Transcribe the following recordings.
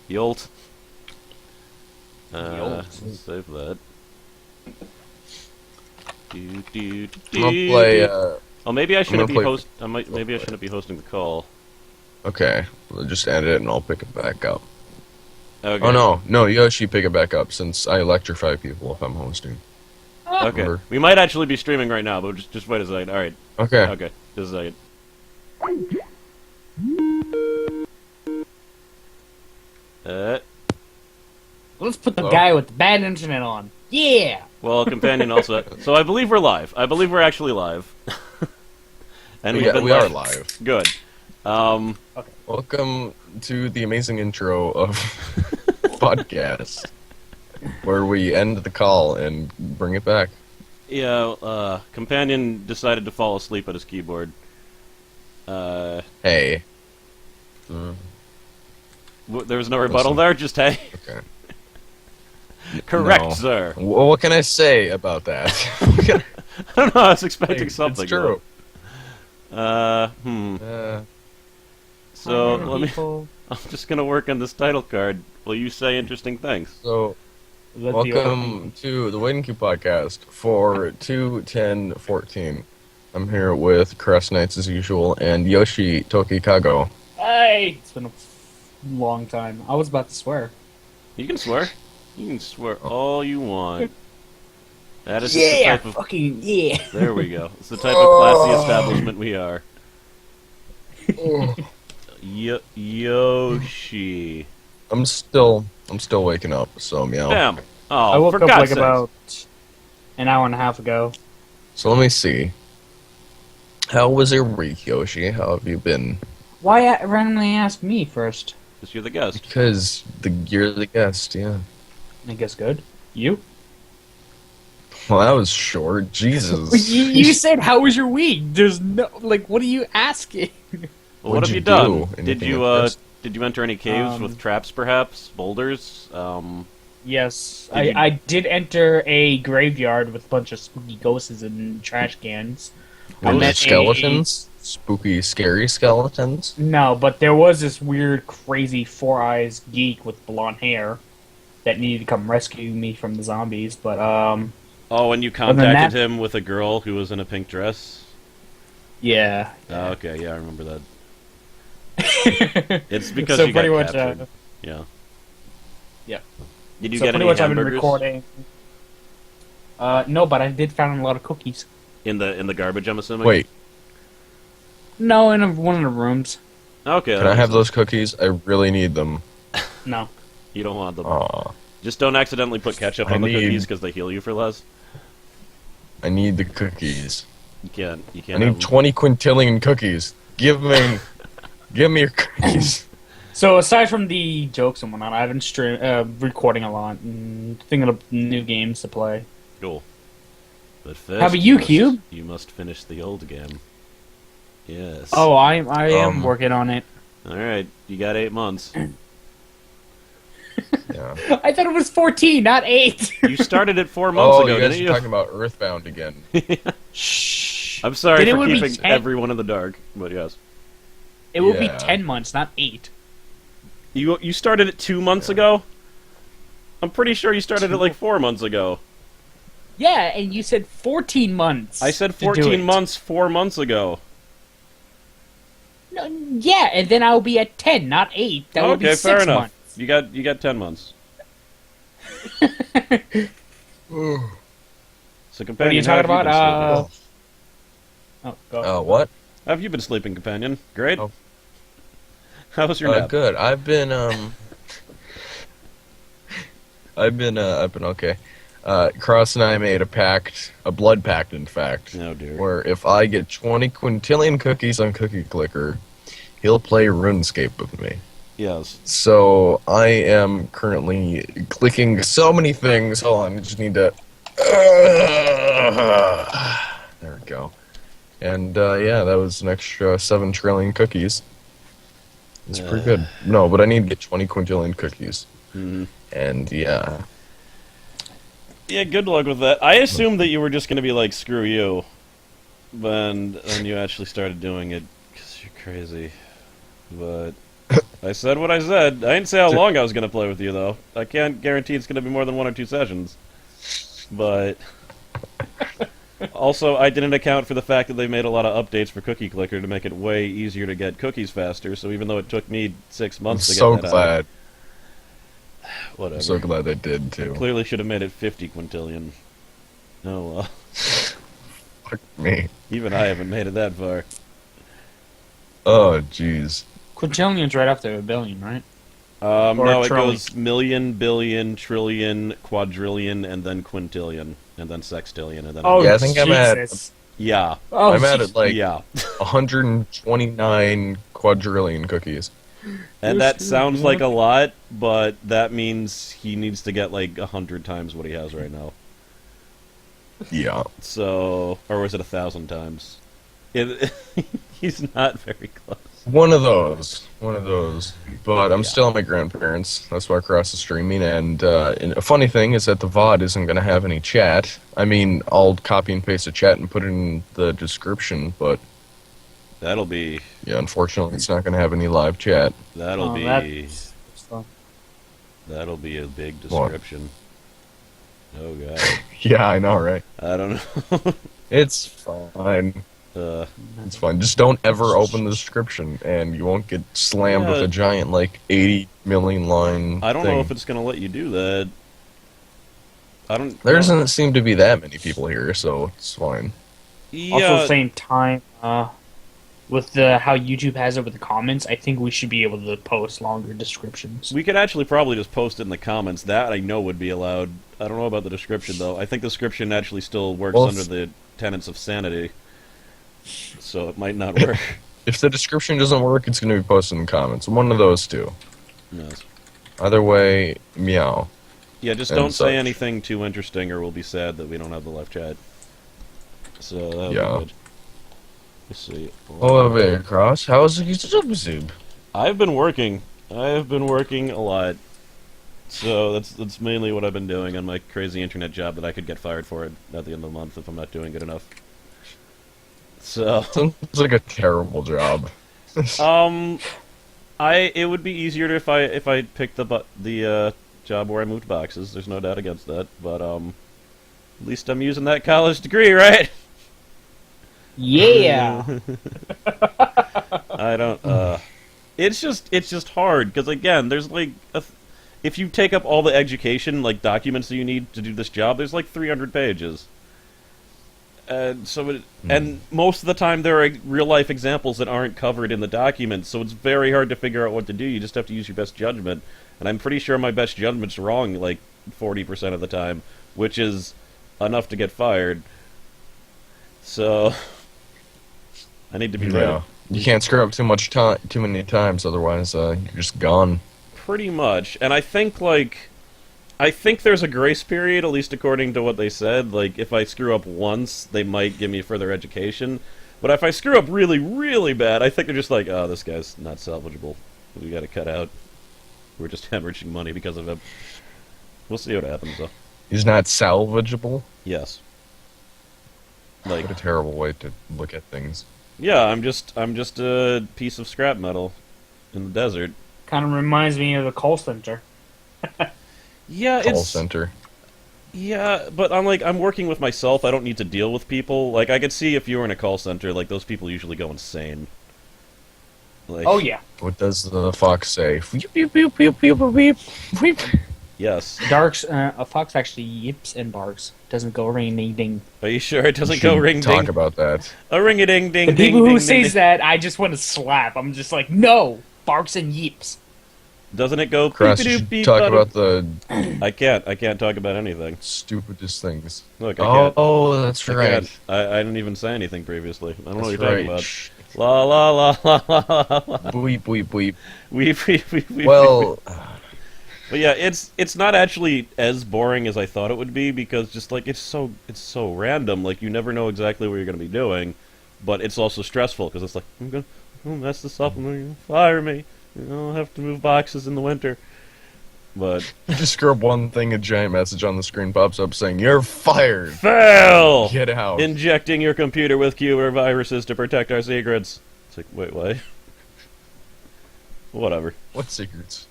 Yolt. Yolt. Save that. I'm gonna play. Oh, maybe I I'm gonna shouldn't be play. host. Maybe I shouldn't be hosting the call. Okay, we'll just end it and I'll pick it back up. Okay. Oh no, Yoshi, pick it back up since I electrify people if I'm hosting. Okay. Remember? We might actually be streaming right now, but just wait a second. All right. Okay. Okay. Just a second. Let's put the Hello? guy with the bad internet on. Yeah! Well, companion also. So I believe we're live. I believe we're actually live. And We we've been are live. Good. Welcome to the amazing intro of podcast, where we end the call and bring it back. Yeah. Companion decided to fall asleep at his keyboard. Hey. There was no rebuttal there. Just hey. Okay. Correct, No. sir. What can I say about that? I don't know. I was expecting something. It's true. So let me. I'm just gonna work on this title card. Will you say interesting things? So, welcome to the Waiting Queue podcast for 2/10/14. I'm here with Crest Knights as usual and Yoshitoki Kago. Hey! It's been a long time. I was about to swear. You can swear. You can swear all you want. That is Yeah! the type of. Fucking yeah! There we go. It's the type of classy establishment we are. Yoshi. I'm still waking up, so meow. Damn. Oh, I woke for up God's like sakes. about an hour and a half ago. So let me see. How was your week, Yoshi? How have you been? Why randomly ask me first? Because you're the guest. Because you're the guest, yeah. I guess good. You? Well, that was short. Jesus. you said, how was your week? There's no... Like, what are you asking? Well, what What'd have you you done? do? Did Anything you interest- did you enter any caves with traps, perhaps boulders? Yes, Did you- I did enter a graveyard with a bunch of spooky ghosts and trash cans. I Those met skeletons? Spooky, scary skeletons? No, but there was this weird, crazy, four eyes geek with blonde hair that needed to come rescue me from the zombies. But Oh, and you than contacted that- him with a girl who was in a pink dress. yeah. Oh, okay, yeah, I remember that. It's because So you got pretty much, captured. Yeah. Yeah. Did you So get pretty any much I've been hamburgers recording. No, but I did find a lot of cookies. in the garbage? I'm assuming. Wait, No, in one of the rooms. Okay. can I have those cookies? I really need them. No. You don't want them. Aw. Just don't accidentally put ketchup I on the need- cookies because they heal you for less. I need the cookies. You can't. You I can't. need have 20 quintillion cookies. Give me your cookies. So aside from the jokes and whatnot, I've been recording a lot and thinking of new games to play. Cool. But first, How about you, must- Cube? You must finish the old game. Yes. Oh, I am Um, working on it. All right. You got 8 months. Yeah. I thought it was 14, not 8. You started it 4 months Oh, ago, you guys didn't are you? talking about Earthbound again. Shh. I'm sorry Then it for would be keeping 10 everyone in the dark, but yes. It will be Yeah. 10 months, not 8. You started it 2 months ago? I'm pretty sure you started it like 4 months ago. Yeah, and you said 14 months. I said to do 14 it. months 4 months ago. No, yeah, and then I'll be at 10, not 8. That would be Okay, 6 fair enough. months. You got 10 months. So companion, What are you how have talking been about? sleeping? Oh, go. What? How have you been sleeping, companion? Great. Oh. How was your nap? Good. I've been okay. Cross and I made a blood pact, in fact, Oh dear. where if I get 20 quintillion cookies on Cookie Clicker, he'll play RuneScape with me. Yes. So I am currently clicking so many things. Hold on, I just need to. There we go. And yeah, that was an extra 7 trillion cookies. It's pretty good. No, but I need to get 20 quintillion cookies. Mhm. And yeah. Yeah, good luck with that. I assumed that you were just going to be like, screw you. But then you actually started doing it because you're crazy. But I said what I said. I didn't say how long I was going to play with you, though. I can't guarantee it's going to be more than 1 or 2 sessions. But... Also, I didn't account for the fact that they made a lot of updates for Cookie Clicker to make it way easier to get cookies faster, so even though it took me 6 months to get that glad. out... Whatever. I'm so glad they did, too. Clearly should have made it 50 quintillion. Oh well. Fuck me. Even I haven't made it that far. Oh, jeez. Quintillion's right after a billion, right? Or no, it trillion. goes million, billion, trillion, quadrillion, and then quintillion, and then sextillion, and then... Oh, Yeah, I think I'm at- Jesus. Yeah. Oh, I'm at jeez. it, like, Yeah. 129 quadrillion cookies. And that sounds like a lot, but that means he needs to get like 100 times what he has right now. Yeah. So, or was it 1,000 times? He's not very close. One of those. But I'm still at my grandparents'. That's why Cross is streaming. And a funny thing is that the VOD isn't going to have any chat. I mean, I'll copy and paste a chat and put it in the description, but That'll be yeah, unfortunately, it's not going to have any live chat. that'll Oh, be that's so- that'll be a big What? description. Oh god, Yeah, I know, right? I don't know. It's fine. uh, It's fine. Just don't ever open the description, and you won't get slammed with Yeah. a giant, like, 80 million line I don't thing. know if it's gonna let you do that. I don't. There doesn't seem to be that many people here, so it's fine. Yeah. Also, at the same time, with how YouTube has it with the comments, I think we should be able to post longer descriptions. We could actually probably just post it in the comments. That I know would be allowed. I don't know about the description though. I think the description actually still works Well, under the tenets of sanity, so it might not work. If the description doesn't work, it's going to be posted in the comments. One of those two. Yes. Either way, meow. Yeah, just And don't say such. anything too interesting, or we'll be sad that we don't have the live chat. So that'll Yeah. be good. Let's see. Oh, wait, Cross, how is it YouTube? I've been working. I have been working a lot. So that's mainly what I've been doing on my crazy internet job that I could get fired for at the end of the month if I'm not doing good enough. So, Sounds like a terrible job. it would be easier if I picked the job where I moved boxes. There's no doubt against that. But at least I'm using that college degree, right? Yeah! I don't. It's just hard because again, there's like if you take up all the education like documents that you need to do this job, there's like 300 pages. And so and most of the time there are real life examples that aren't covered in the documents, so it's very hard to figure out what to do. You just have to use your best judgment, and I'm pretty sure my best judgment's wrong like 40% of the time, which is enough to get fired. So I need to be ready. Yeah. You can't screw up too many times, otherwise you're just gone. Pretty much, and I think there's a grace period, at least according to what they said. Like, if I screw up once, they might give me further education. But if I screw up really, really bad, I think they're just like, oh, this guy's not salvageable. We gotta cut out. We're just hemorrhaging money because of him. We'll see what happens, though. He's not salvageable? Yes. Like, What a terrible way to look at things. yeah, I'm just a piece of scrap metal in the desert. Kind of reminds me of the call center. Yeah, Call center. Yeah, but I'm working with myself. I don't need to deal with people. Like, I could see if you were in a call center, like, those people usually go insane. Like, Oh, yeah. What does the fox say? Beep, beep, beep, beep, beep, beep, beep. yes. A fox actually yips and barks. Doesn't go ring ding ding. Are you sure it doesn't We go shouldn't ring talk ding? about that. A ring a ding ding The ding. people who ding, says ding, that, I just want to slap. I'm just like, no! Barks and yips. ding. Doesn't it go? Cross, you beep, should beep, talk beep, about the I can't talk about anything. stupidest things. Look, I can't. Oh, that's I right. can't. I didn't even say anything previously. I don't know what That's you're talking right. about. Shh. La la la la la la la. Bleep, bleep, bleep. Weep. Well, But yeah, it's not actually as boring as I thought it would be because just like it's so random. Like you never know exactly what you're gonna be doing, but it's also stressful because it's like I'm gonna mess this up and they're gonna fire me. I'll have to move boxes in the winter. But you just screw up one thing, a giant message on the screen pops up saying, "You're fired! fail! Get out!" Injecting your computer with Cuber viruses to protect our secrets. It's like, wait, what? Whatever. What secrets?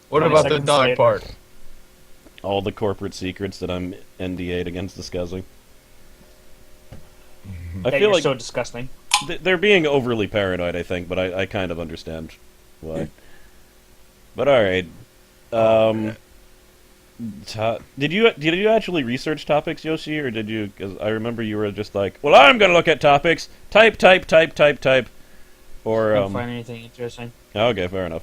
What 20 about the seconds dog later. part? All the corporate secrets that I'm NDA'd against discussing. I That feel you're like so disgusting. they're being overly paranoid, I think, but I kind of understand why. But alright. Did you actually research topics, Yoshi, or did you? Because I remember you were just like, well, I'm gonna look at topics. Type. Or Don't find anything interesting. okay, fair enough.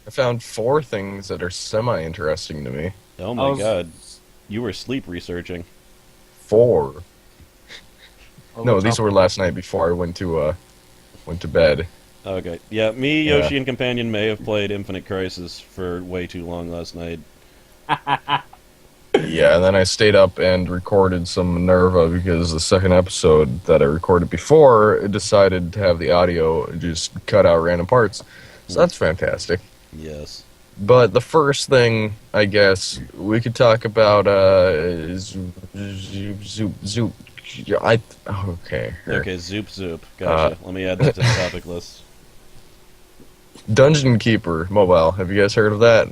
I found 4 things that are semi-interesting to me. Oh I my was- god, you were sleep researching. 4. Oh, No, what's these up? were last night before I went to bed. Okay, yeah, me, Yeah. Yoshi, and Companion may have played Infinite Crisis for way too long last night. Yeah, and then I stayed up and recorded some Minerva because the second episode that I recorded before it decided to have the audio just cut out random parts. So that's fantastic. Yes. But the first thing, I guess, we could talk about Zoop. Okay. here. Okay, Zoop. Gotcha. Let me add that to the topic list. Dungeon Keeper mobile. Have you guys heard of that?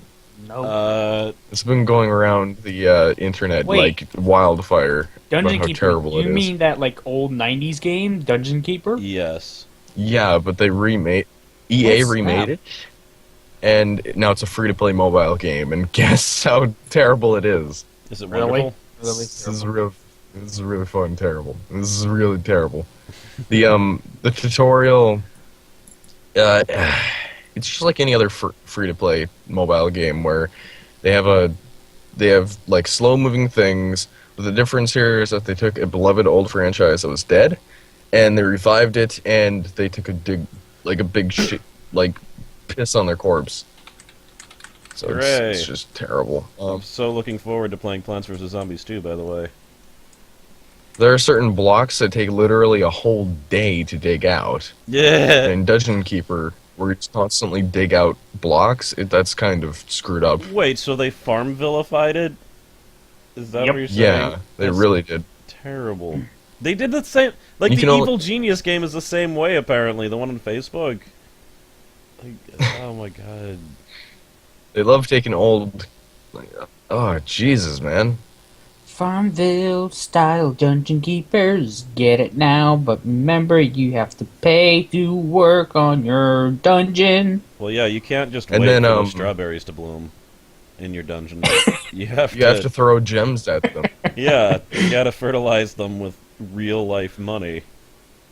No. It's been going around the internet Wait. like wildfire Dungeon about how Keeper. terrible You it is. mean that like old '90s game, Dungeon Keeper? Yes. Yeah, but they remade EA What's remade that? it, and now it's a free-to-play mobile game. And guess how terrible it is. Is it Really? wonderful? Really? This is real. This is really fun. Terrible. This is really terrible. The tutorial. It's just like any other free-to-play mobile game where they have like slow-moving things. But the difference here is that they took a beloved old franchise that was dead, and they revived it, and they took a big shit, like piss on their corpse. So Hooray. it's just terrible. I'm so looking forward to playing Plants vs. Zombies 2, by the way. There are certain blocks that take literally a whole day to dig out. Yeah! And in Dungeon Keeper, where you constantly dig out blocks, that's kind of screwed up. Wait, so they farm-vilified it? Is that Yep. what you're saying? Yeah, they That's really did. terrible. They did the same... Like, You the can only- Evil Genius game is the same way, apparently. The one on Facebook. Like, oh my god. They love taking old. Oh Jesus, man! Farmville style Dungeon Keepers. Get it now, but remember you have to pay to work on your dungeon. Well, yeah, you can't just And wait then, for those strawberries to bloom in your dungeon. You have You have to throw gems at them. Yeah, you gotta fertilize them with real-life money,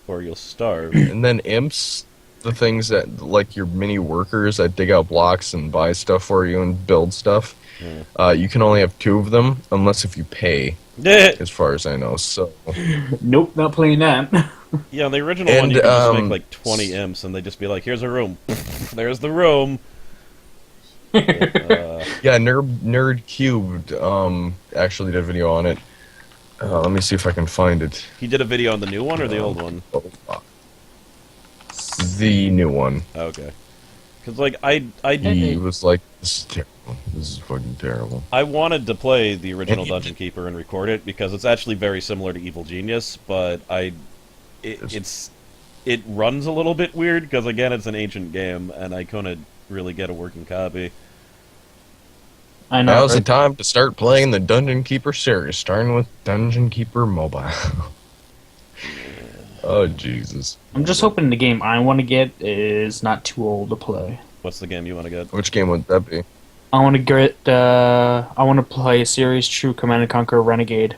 or you'll starve. And then imps, the things that like your mini workers that dig out blocks and buy stuff for you and build stuff. Yeah. You can only have 2 of them unless if you pay, Yeah, as far as I know. So Nope, not playing that. yeah, the original one And, you could just make um, like 20 imps, and they'd just be like, "Here's a room. There's the room." yeah, Nerd Cubed actually did a video on it. Let me see if I can find it. He did a video on the new one or the old one? The new one. Okay. Because like He was like, "This is terrible. This is fucking terrible." I wanted to play the original Dungeon Keeper and record it because it's actually very similar to Evil Genius, but it runs a little bit weird because again it's an ancient game and I couldn't really get a working copy. I know. Now's the right? time to start playing the Dungeon Keeper series, starting with Dungeon Keeper Mobile. Oh Jesus! I'm just hoping the game I want to get is not too old to play. What's the game you want to get? Which game would that be? I want to get. I want to play Series True Command and Conquer Renegade.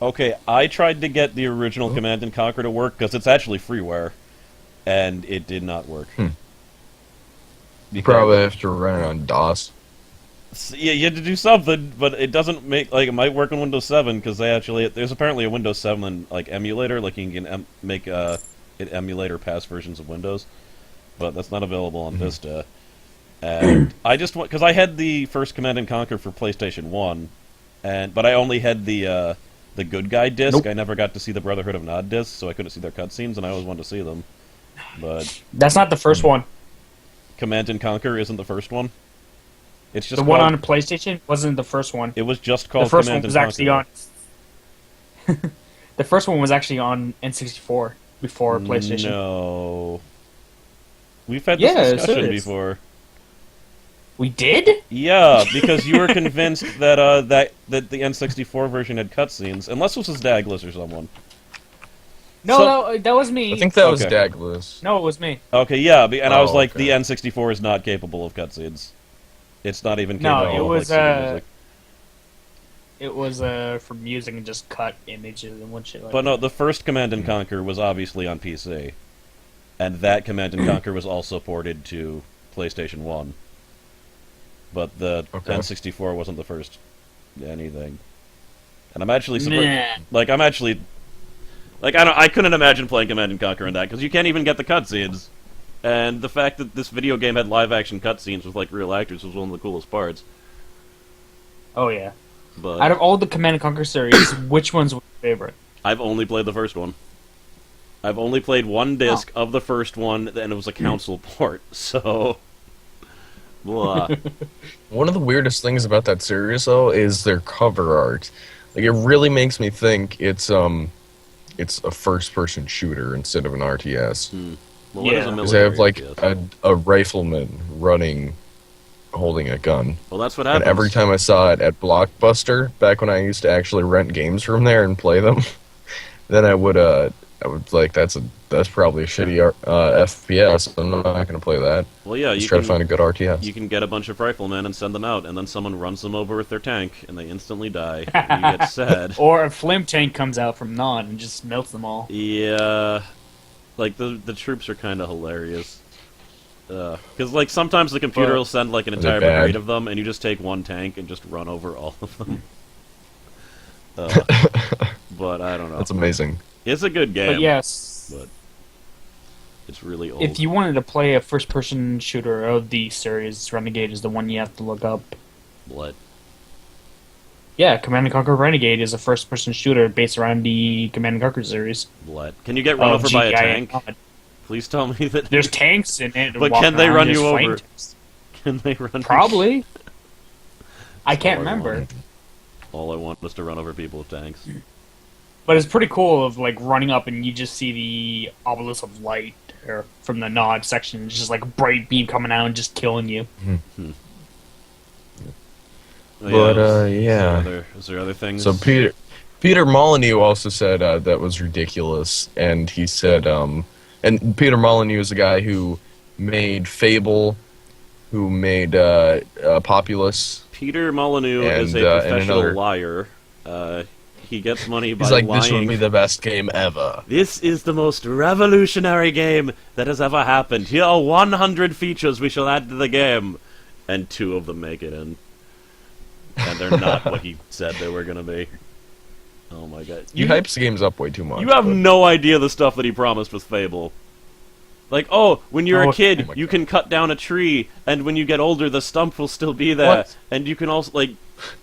Okay, I tried to get the original Command and Conquer to work because it's actually freeware, and it did not work. You Because- probably have to run it on DOS. Yeah, you had to do something, but it doesn't make like it might work on Windows 7 because there's apparently a Windows 7 like emulator, like you can make it emulate or pass versions of Windows, but that's not available on Vista. And I just because I had the first Command and Conquer for PlayStation 1, but I only had the Good Guy disc. Nope. I never got to see the Brotherhood of Nod disc, so I couldn't see their cutscenes, and I always wanted to see them. But That's not the first one. Command and Conquer isn't the first one. It's just The one called- on PlayStation wasn't the first one. It was just called The first Command one was and actually Conquer. on. The first one was actually on N64 before PlayStation. No. We've had this Yeah, discussion serious. before. We did? Yeah, because you were convinced that that the N64 version had cutscenes, unless this was Douglas or someone. No, that was me. I think that was Okay. Douglas. No, it was me. Okay, yeah, and I was Oh, like, okay. the N64 is not capable of cutscenes. It's not even No, capable it of was, like, CD music. It was for music and just cut images and what shit like But no, that. the first Command and Conquer was obviously on PC, and that Command and Conquer was also ported to PlayStation 1. But the Okay. N64 wasn't the first anything. And I'm actually Nah. I couldn't imagine playing Command and Conquer in that because you can't even get the cutscenes. And the fact that this video game had live action cutscenes with like real actors was one of the coolest parts. Oh yeah. But Out of all the Command and Conquer series, which one's your favorite? I've only played the first one. I've only played one disc of the first one, and it was a console port. So, blah. One of the weirdest things about that series, though, is their cover art. Like, it really makes me think it's a first-person shooter instead of an RTS. Well, what is a Yeah. Because they have like military a rifleman running, holding a gun. Well, that's what And happens. every time I saw it at Blockbuster, back when I used to actually rent games from there and play them, then I would like that's probably a shitty FPS. I'm not going to play that. Well, yeah, Just you try can, to find a good RTS. you can get a bunch of riflemen and send them out, and then someone runs them over with their tank, and they instantly die. And you get sad. Or a flame tank comes out from none and just melts them all. Yeah, like the troops are kind of hilarious. Because like sometimes the computer But- will send like an Are they entire bad? brigade of them, and you just take one tank and just run over all of them. But I don't know. That's amazing. It's a good game. But yes, But it's really old. if you wanted to play a first-person shooter of the series, Renegade is the one you have to look up. What? Yeah, Command & Conquer Renegade is a first-person shooter based around the Command & Conquer series. What? Can you get run of over by a GI tank? mod. Please tell me that. There's tanks in it. But walking can they around, run there's you flame over? tanks. Can they run? Probably. I can't all I remember. want. All I want was to run over people with tanks. But it's pretty cool of like running up and you just see the obelisk of light or from the nod section. It's just like a bright beam coming out and just killing you. But, yeah. Is there other things? So Peter Molyneux also said that was ridiculous, and he said, and Peter Molyneux is the guy who made Fable, who made Populous. Peter Molyneux And, is a and professional another- liar. He gets money by He's like, lying. this would be the best game ever. This is the most revolutionary game that has ever happened. Here are 100 features we shall add to the game. And 2 of them make it in. And they're not what he said they were going to be. Oh my god. He hypes the games up way too much. You have but- no idea the stuff that he promised with Fable. Like, oh, when you're Oh, a kid, oh my you God. can cut down a tree, and when you get older, the stump will still be there. What? And you can also, like,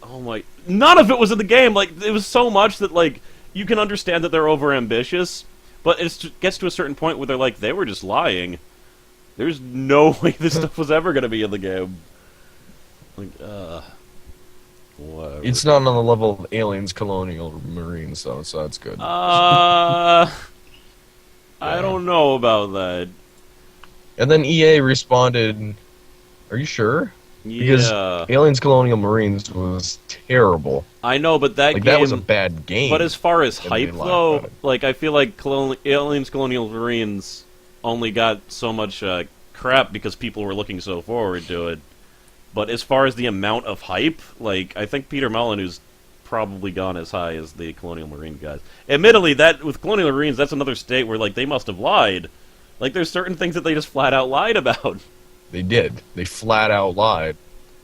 oh my... None of it was in the game! Like, it was so much that, like, you can understand that they're overambitious, but it gets to a certain point where they're like, they were just lying. There's no way this stuff was ever going to be in the game. Like, whatever. It's not on the level of Aliens, Colonial Marines, though, so that's good. I don't know about that. And then EA responded, "Are you sure?" Because Yeah, Aliens, Colonial Marines was terrible. I know, but that Like game... that was a bad game. But as far as And they hype, lied though, about it. like, I feel like Aliens Colonial Marines only got so much crap because people were looking so forward to it. But as far as the amount of hype, like, I think Peter Molyneux's probably gone as high as the Colonial Marine guys. Admittedly, that with Colonial Marines, that's another state where, like, they must have lied. Like, there's certain things that they just flat out lied about. They did. They flat out lied.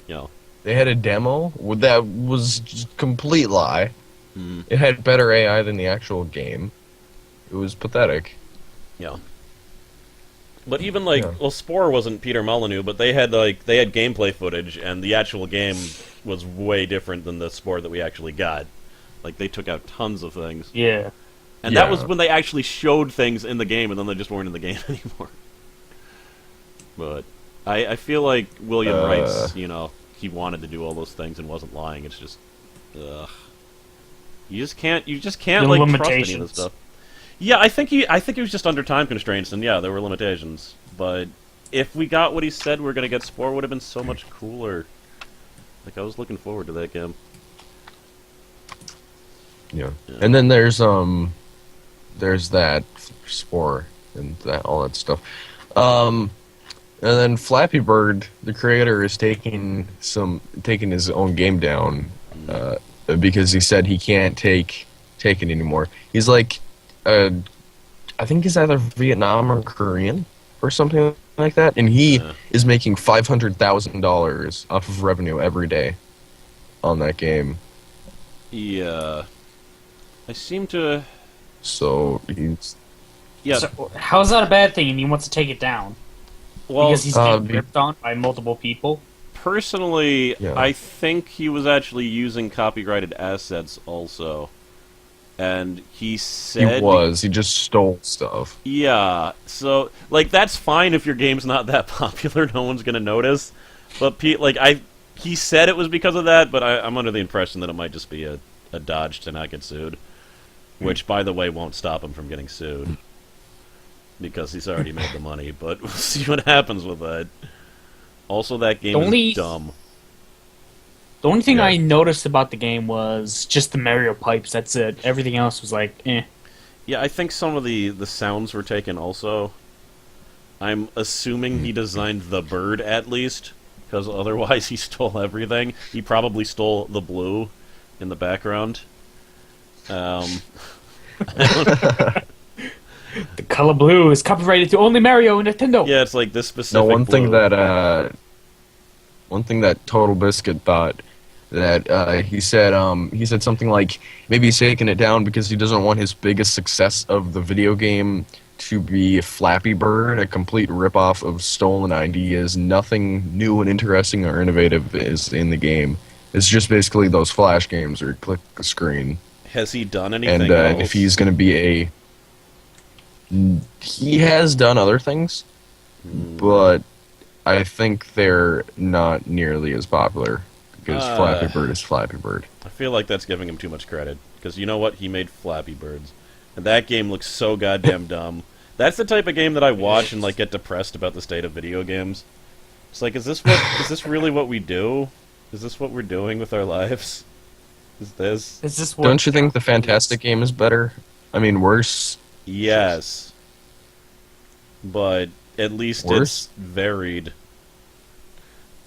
You know. They had a demo that was just complete lie. Mhm. It had better AI than the actual game. It was pathetic. Yeah. But even like, Yeah. well, Spore wasn't Peter Molyneux, but they had gameplay footage, and the actual game was way different than the Spore that we actually got. Like, they took out tons of things, Yeah. and that Yeah. was when they actually showed things in the game, and then they just weren't in the game anymore. But I feel like William writes, you know, he wanted to do all those things and wasn't lying. It's just, ugh. You just can't The like trust any of this limitations. stuff. Yeah, I think he was just under time constraints, and yeah, there were limitations. But if we got what he said we were gonna get, Spore would have been so much cooler. Like, I was looking forward to that game. Yeah. And then there's that Spore and that all that stuff. And then Flappy Bird, the creator, is taking his own game down because he said he can't take it anymore. He's like, I think he's either Vietnam or Korean or something like that, and he is making $500,000 off of revenue every day on that game. Yeah. I seem to... So he's... Yeah. So, how is that a bad thing? And he wants to take it down Well, because he's getting ripped on by multiple people. personally, Yeah. I think he was actually using copyrighted assets also. And he said... He just stole stuff. Yeah, so, like, that's fine if your game's not that popular, no one's gonna notice. But, he said it was because of that, but I'm under the impression that it might just be a dodge to not get sued. Which, by the way, won't stop him from getting sued. Because he's already made the money, but we'll see what happens with that. Also, that game is dumb. The only thing I noticed about the game was just the Mario pipes, that's it. Everything else was like, eh. Yeah, I think some of the sounds were taken also. I'm assuming he designed the bird, at least, because otherwise he stole everything. He probably stole the blue in the background. The color blue is copyrighted to only Mario and Nintendo. Yeah, it's like this specific No, one blue. thing that Total Biscuit thought that he said something like maybe he's taking it down because he doesn't want his biggest success of the video game to be Flappy Bird, a complete ripoff of stolen ideas. Nothing new and interesting or innovative is in the game. It's just basically those Flash games where you click the screen. Has he done anything And else? if he's going to be he has done other things, but I think they're not nearly as popular because Flappy Bird is Flappy Bird. I feel like that's giving him too much credit. Because you know what? He made Flappy Birds. And that game looks so goddamn dumb. That's the type of game that I watch and like get depressed about the state of video games. It's like, is this really what we do? Is this what we're doing with our lives? Is this? Don't you think the Fantastic game is better? I mean, worse? Yes. But at least Worse? it's varied.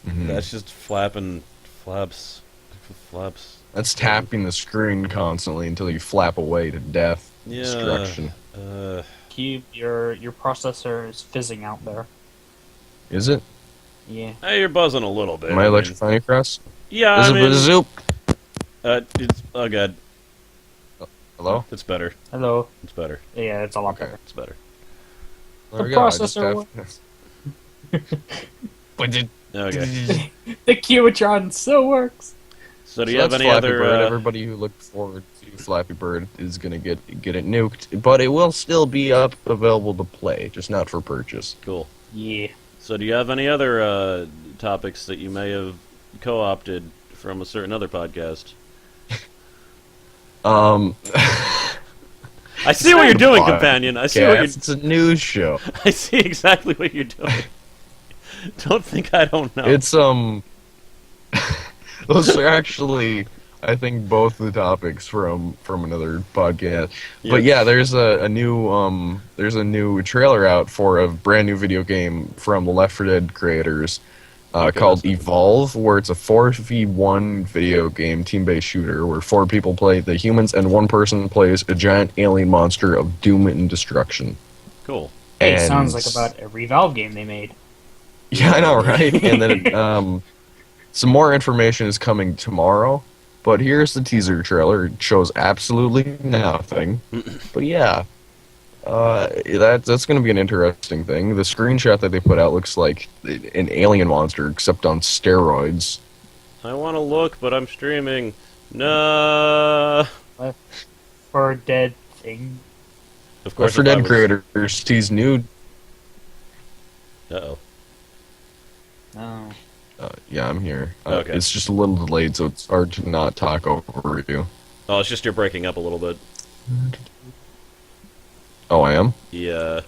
Mhm. That's just flaps. That's tapping the screen constantly until you flap away to death. Yeah. Destruction. Keep your processor is fizzing out there. Is it? Yeah. Hey, you're buzzing a little bit. Am I electrifying across? Yeah, Is I it mean, zoop? it's oh god, Hello? it's better. Hello. It's better. Yeah, it's a lot Okay. better. It's better. There we The go, I just processor have- Okay. The Qtron still works. So do So you have that's any Flappy other? Bird. Everybody who looked forward to Flappy Bird is gonna get it nuked, but it will still be up available to play, just not for purchase. Cool. Yeah. So do you have any other topics that you may have co-opted from a certain other podcast? I see what you're doing, companion. I see what you're. It's a news show. I see exactly what you're doing. Don't think I don't know. It's those are actually, I think, both the topics from another podcast. But yeah, there's a new trailer out for a brand new video game from the Left 4 Dead creators called Evolve, where it's a 4v1 video game team-based shooter where 4 people play the humans and 1 person plays a giant alien monster of doom and destruction. Cool. Hey, And- sounds like about every Valve game they made. Yeah, I know, right? And then some more information is coming tomorrow, but here's the teaser trailer. It shows absolutely nothing. But yeah, that's going to be an interesting thing. The screenshot that they put out looks like an alien monster, except on steroids. I want to look, but I'm streaming. No. Left 4 Dead thing. Of course. Left 4 Dead creators tease new. Uh-oh. Oh. Yeah, I'm here. Okay. It's just a little delayed, so it's hard to not talk over you. Oh, it's just you're breaking up a little bit. Oh, I am? Yeah.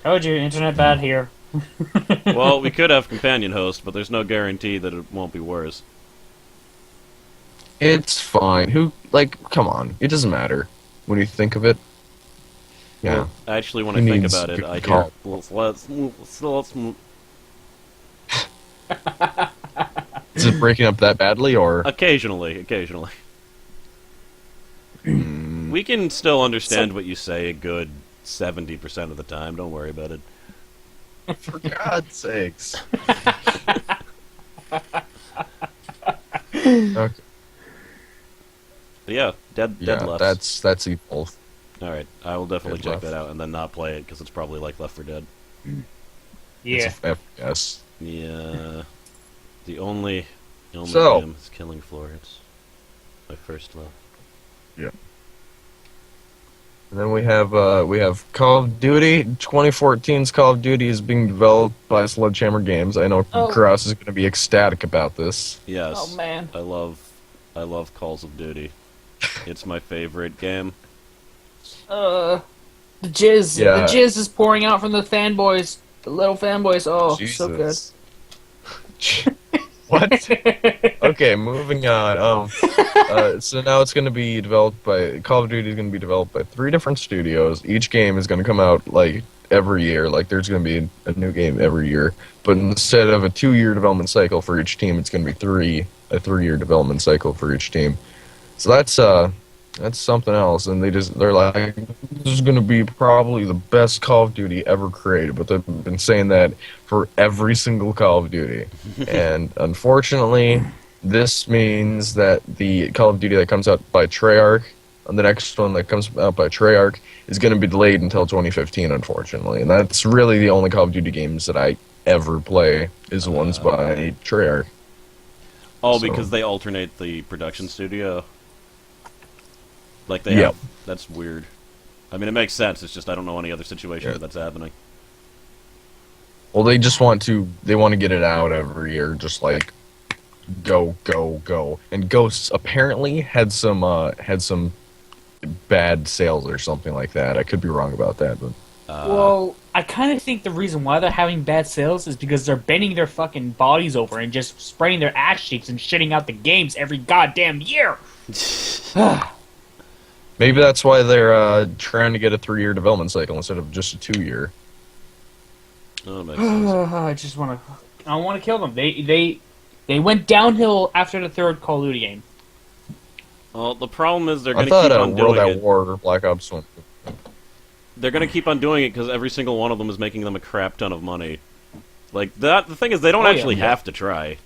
Told you, internet bad here. Well, we could have companion host, but there's no guarantee that it won't be worse. It's fine. Come on. It doesn't matter when you think of it. Yeah. Well, actually, when I Who think needs about it, good I call? let's move. Is it breaking up that badly, or? Occasionally. We can still understand what you say a good 70% of the time. Don't worry about it. For God's sakes. Okay. But yeah, dead Yeah, lefts. that's evil. Alright, I will definitely Dead check Left. that out and then not play it, because it's probably like Left 4 Dead. Yeah. It's a FPS. Yeah. The only So- game is Killing Floor. It's my first love. And then we have Call of Duty. 2014's Call of Duty is being developed by Sledgehammer Games. I know Oh. Kraus is going to be ecstatic about this. Yes. Oh, man. I love Calls of Duty. It's my favorite game. The jizz. Yeah. The jizz is pouring out from the fanboys. The little fanboys. Oh, so good. Jesus. What? Okay, moving on. So now it's going to be developed by Call of Duty is going to be developed by 3 different studios. Each game is going to come out like every year. Like there's going to be a new game every year, but instead of a 2-year development cycle for each team, it's going to be a 3-year development cycle for each team. So that's something else. And they're like, this is going to be probably the best Call of Duty ever created. But they've been saying that for every single Call of Duty. And unfortunately, this means that the Call of Duty that comes out by Treyarch, and the next one that comes out by Treyarch, is going to be delayed until 2015, unfortunately. And that's really the only Call of Duty games that I ever play is the ones by Treyarch. Oh, So- because they alternate the production studio. Like they Yep. have. That's weird. I mean, it makes sense. It's just I don't know any other situation Yeah. where that's happening. Well, they want to get it out every year, just like go. And Ghosts apparently had some bad sales or something like that. I could be wrong about that, but Well, I kind of think the reason why they're having bad sales is because they're bending their fucking bodies over and just spraying their ass cheeks and shitting out the games every goddamn year. maybe that's why they're trying to get a 3-year development cycle instead of just a 2-year. Oh, that makes sense. I want to kill them. They went downhill after the 3rd Call of Duty game. Well, the problem is they're I going to thought keep on World doing at it. War or Black Ops 1. They're going to keep on doing it because every single one of them is making them a crap ton of money. Like that. The thing is, they don't Oh, yeah. actually have to try.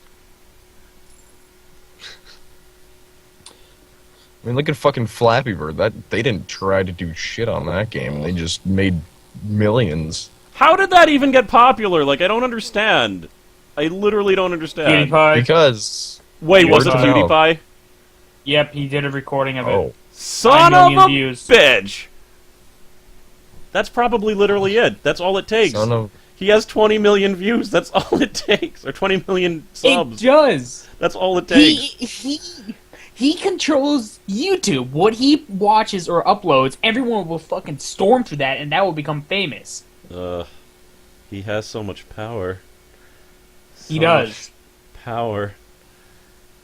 I mean, look at fucking Flappy Bird. They didn't try to do shit on that game. They just made millions. How did that even get popular? Like, I don't understand. I literally don't understand. PewDiePie. Because Wait, was it Word to mouth. PewDiePie? Yep, he did a recording of it. oh, Son 9 of million a views. bitch! That's probably literally it. That's all it takes. son of He has 20 million views. That's all it takes. Or 20 million subs. It does. That's all it takes. He controls YouTube. What he watches or uploads, everyone will fucking storm to that, and that will become famous. He has so much power. He So does. much power.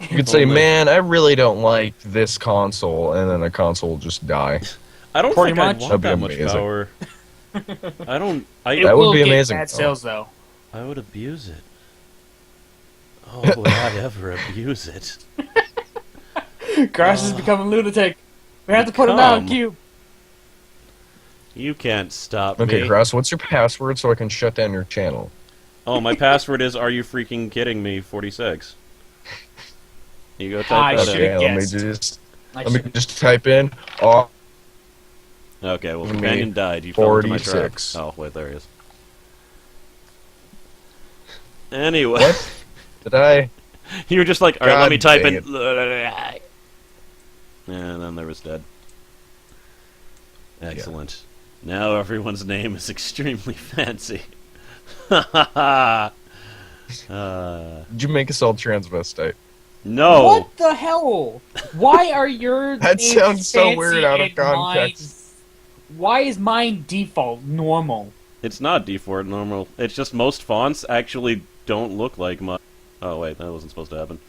you could say, Only- man, I really don't like this console, and then the console will just die. I don't Pretty think I much. want that That'd be much amazing. power. I don't. It That would will be get amazing, bad though. sales, though. I would abuse it. Oh, would I ever abuse it? Crash is becoming a lunatic. We have to put him out, Become. Cube. You can't stop Okay, me. Cross, what's your password so I can shut down your channel? Oh, my password is "Are you freaking kidding me?" 46. You go I type that should've in. Okay, guessed. let me just type in. Oh, Okay, well, Me, companion died. You fell into my trap. 46. Oh, wait, there he is. Anyway, what? Did I? you were just like, all right, let God me type dang in. And then there was dead. Excellent. Now everyone's name is extremely fancy. Did you make us all transvestite? No. What the hell? Why are your That names sounds so fancy weird out of and context. Why is mine default normal? It's not default normal. It's just most fonts actually don't look like much. Oh wait, that wasn't supposed to happen.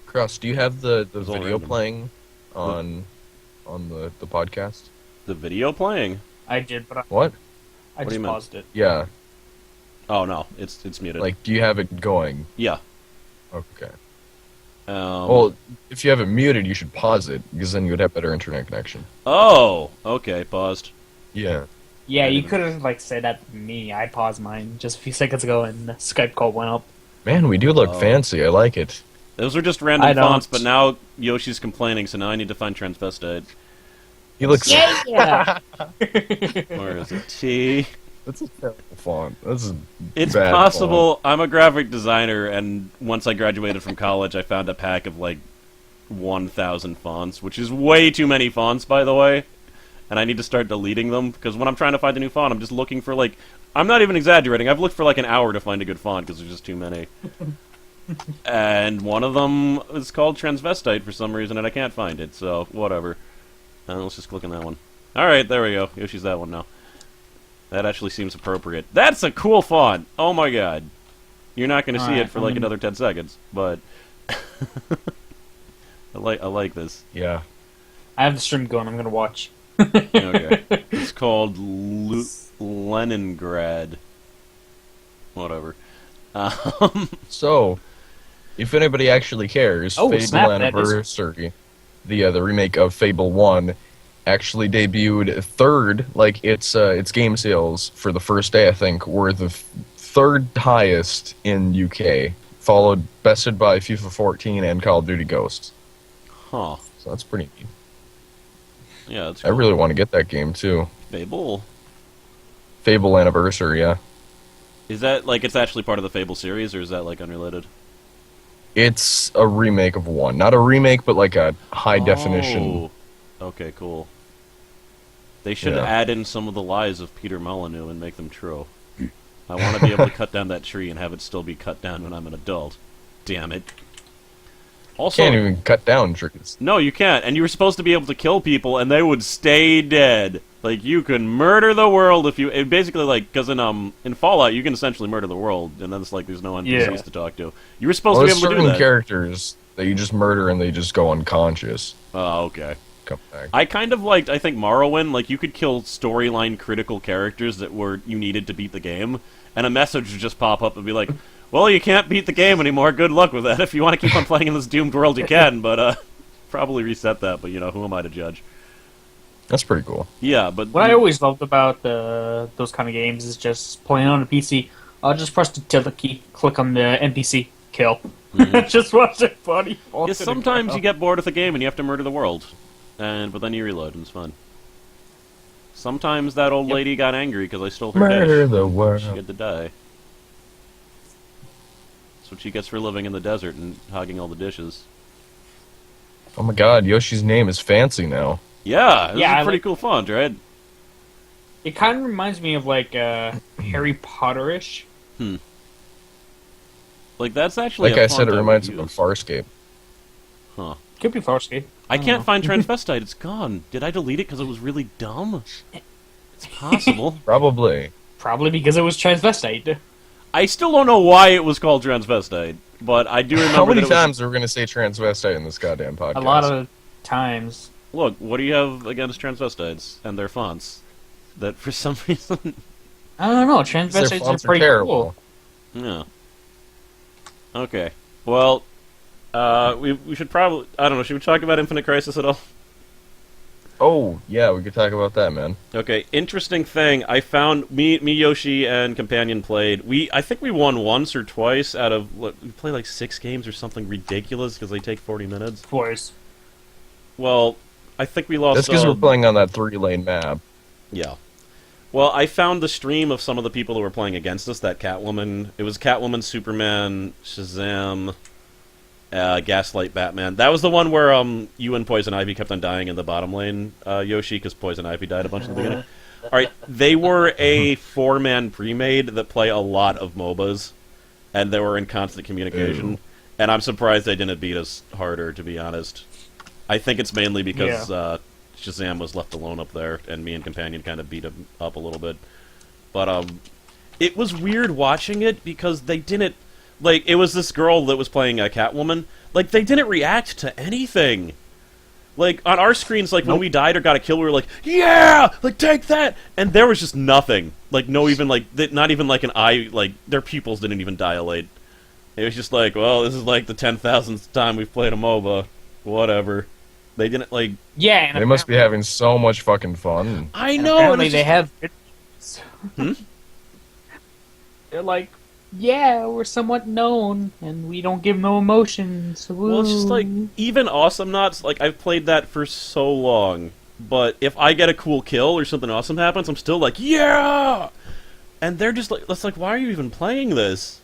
Cross, do you have the all video random. playing on the podcast? The video playing? I did, but What? I do you just mean? paused it. Yeah. Oh no, it's muted. Like, do you have it going? yeah. Okay. Well, If you have it muted, you should pause it, because then you would have better internet connection. oh, okay, paused. Yeah. Yeah, you could have like said that to me. I paused mine just a few seconds ago, and the Skype call went up. Man, we do look Oh. fancy. I like it. Those are just I random don't. fonts, but now Yoshi's complaining, so now I need to find transvestite. He looks... Yeah. Where is it? T. That's a terrible font. This is It's bad possible. I'm a graphic designer, and once I graduated from college, I found a pack of like 1,000 fonts, which is way too many fonts, by the way. And I need to start deleting them, because when I'm trying to find a new font, I'm just looking for like... I'm not even exaggerating. I've looked for like an hour to find a good font, because there's just too many. And one of them is called transvestite for some reason, and I can't find it, so whatever. Let's just click on that one. Alright, there we go. Yoshi's that one now. That actually seems appropriate. That's a cool font! Oh my god. You're not going to see Alright, it for like another 10 seconds, but... I like this. Yeah. I have the stream going. I'm gonna watch. Okay. It's called Leningrad. Whatever. So, if anybody actually cares, Oh, Fable snap, that is- Anniversary, the remake of Fable 1, actually debuted third, like its game sales for the first day, I think, were the third highest in UK, followed bested by FIFA 14 and Call of Duty Ghosts. Huh. So that's pretty neat. Yeah, that's I cool. really want to get that game too. Fable. Fable Anniversary, yeah. Is that like it's actually part of the Fable series, or is that like unrelated? It's a remake of 1. Not a remake, but like a high definition. Oh. Okay, cool. They should Yeah. add in some of the lies of Peter Molyneux and make them true. I want to be able to cut down that tree and have it still be cut down when I'm an adult. Damn it. Also, Can't even cut down trees. no, you can't. And you were supposed to be able to kill people, and they would stay dead. Like you can murder the world if you. It basically, like, because in Fallout, you can essentially murder the world, and then it's like there's no NPCs Yeah. to talk to. You were supposed Well, to there's be able to do certain that. characters that you just murder and they just go unconscious. Oh, okay. Come back. I kind of liked, I think, Morrowind. Like, you could kill storyline critical characters that you needed to beat the game, and a message would just pop up and be like, well, you can't beat the game anymore. Good luck with that. If you want to keep on playing in this doomed world, you can, but, probably reset that, but, you know, who am I to judge? That's pretty cool. Yeah, but... What I always loved about those kind of games is just playing on a PC. I'll just press the tilde key, click on the NPC, kill. Just watch it, buddy. Yeah, sometimes you get bored with a game and you have to murder the world. But then you reload and it's fun. Sometimes that old lady got angry because I stole her Murder dish. the world. She had to die. That's what she gets for living in the desert and hogging all the dishes. Oh my god, Yoshi's name is fancy now. Yeah, this Yeah, is I a pretty like- cool font, right? It kind of reminds me of like Harry Potter-ish. Like, that's actually Like a I said, font it reminds would me of use. Farscape. Huh. Could be Farscape. I don't can't know. find transvestite. It's gone. Did I delete it because it was really dumb? It's possible. Probably. Probably because it was transvestite. I still don't know why it was called transvestite, but I do remember How many that it was... times are we going to say transvestite in this goddamn podcast? A lot of times. Look, what do you have against transvestites and their fonts? That for some reason... I don't know. Their Transvestites are fonts are pretty terrible. cool. Yeah. Okay. Well, we should probably... I don't know, should we talk about Infinite Crisis at all? Oh, yeah, we could talk about that, man. Okay, interesting thing. I found... Me, Yoshi, and Companion played. I think we won once or twice out of... We played like 6 games or something ridiculous because they take 40 minutes. Of course. Well, I think we lost... That's because we're playing on that 3-lane map. Yeah. Well, I found the stream of some of the people who were playing against us, that Catwoman. It was Catwoman, Superman, Shazam, Gaslight, Batman. That was the one where you and Poison Ivy kept on dying in the bottom lane, Yoshi, because Poison Ivy died a bunch in the beginning. Alright, they were a 4-man pre-made that play a lot of MOBAs, and they were in constant communication. Ew. And I'm surprised they didn't beat us harder, to be honest. I think it's mainly because Shazam was left alone up there, and me and Companion kind of beat him up a little bit. But it was weird watching it because they didn't like. It was this girl that was playing a Catwoman. Like they didn't react to anything. Like on our screens, like when we died or got a kill, we were like, "Yeah, like take that," and there was just nothing. Like no, even like not even like an eye. Like their pupils didn't even dilate. It was just like, well, this is like the 10,000th time we've played a MOBA. Whatever. They didn't like. Yeah, and They must be having so much fucking fun. I and know. apparently and they have. Hmm? They're like, yeah, we're somewhat known, and we don't give no emotions. Well, it's just like even Awesome Knots. Like I've played that for so long, but if I get a cool kill or something awesome happens, I'm still like, yeah. And they're just like, that's like, why are you even playing this?